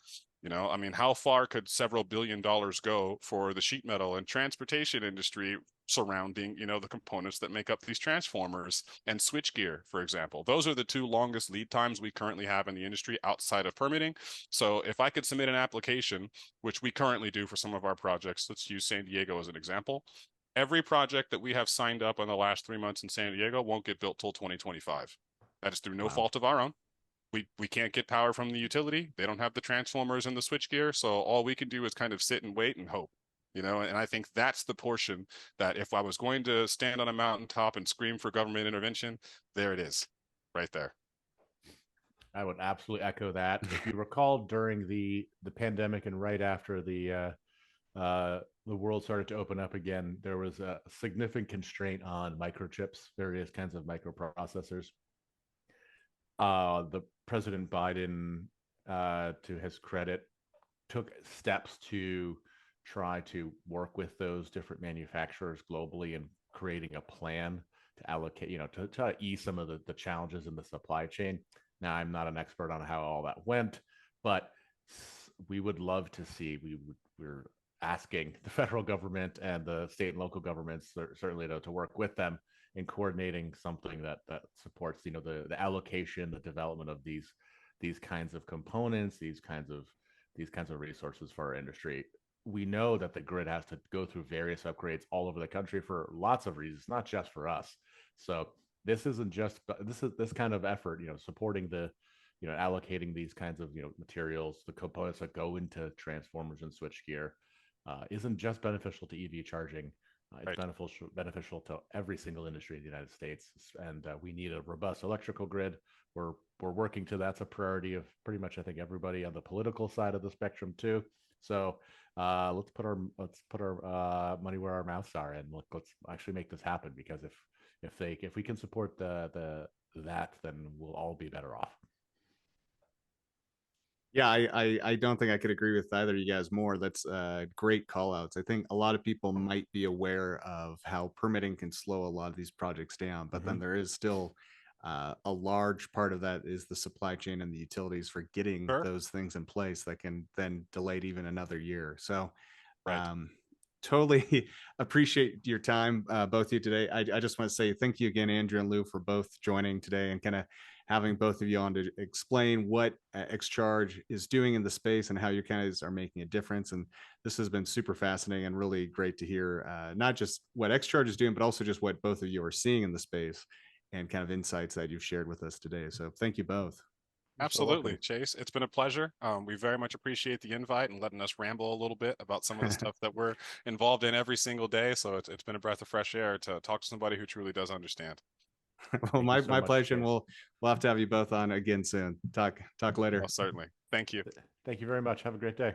Speaker 2: How far could several $billion go for the sheet metal and transportation industry surrounding, the components that make up these transformers and switchgear, for example? Those are the two longest lead times we currently have in the industry outside of permitting. So if I could submit an application, which we currently do for some of our projects, let's use San Diego as an example. Every project that we have signed up in the last 3 months in San Diego won't get built till 2025. That is through no fault of our own. We can't get power from the utility. They don't have the transformers and the switchgear. So all we can do is kind of sit and wait and hope, and I think that's the portion that if I was going to stand on a mountaintop and scream for government intervention, there it is right there.
Speaker 3: I would absolutely echo that. If you recall, during the pandemic and right after the world started to open up again, there was a significant constraint on microchips, various kinds of microprocessors. The President Biden, to his credit, took steps to try to work with those different manufacturers globally and creating a plan to allocate, to try to ease some of the challenges in the supply chain. Now, I'm not an expert on how all that went, but we would love to see, we're asking the federal government and the state and local governments certainly to work with them in coordinating something that supports the allocation, the development of these kinds of components, these kinds of resources for our industry. We know that the grid has to go through various upgrades all over the country for lots of reasons, not just for us. So this isn't just this kind of effort, supporting the allocating these kinds of materials, the components that go into transformers and switchgear, isn't just beneficial to EV charging. It's beneficial to every single industry in the United States, and we need a robust electrical grid. We're working to that's a priority of pretty much, I think, everybody on the political side of the spectrum too. So let's put our money where our mouths are, and let's actually make this happen. Because if we can support that, then we'll all be better off.
Speaker 1: Yeah, I don't think I could agree with either of you guys more. That's great call outs. I think a lot of people might be aware of how permitting can slow a lot of these projects down, but then there is still a large part of that is the supply chain and the utilities for getting those things in place that can then delay it even another year. So totally appreciate your time, both of you today. I just want to say thank you again, Andrew and Lew, for both joining today and kind of having both of you on to explain what XCharge is doing in the space and how you guys are making a difference. And this has been super fascinating and really great to hear, not just what XCharge is doing, but also just what both of you are seeing in the space and kind of insights that you've shared with us today. So thank you both.
Speaker 2: Absolutely, Chase. It's been a pleasure. We very much appreciate the invite and letting us ramble a little bit about some of the stuff that we're involved in every single day. So it's been a breath of fresh air to talk to somebody who truly does understand.
Speaker 1: Well, my pleasure, and we'll have to have you both on again soon. Talk later.
Speaker 2: Well, certainly. Thank you.
Speaker 3: Thank you very much. Have a great day.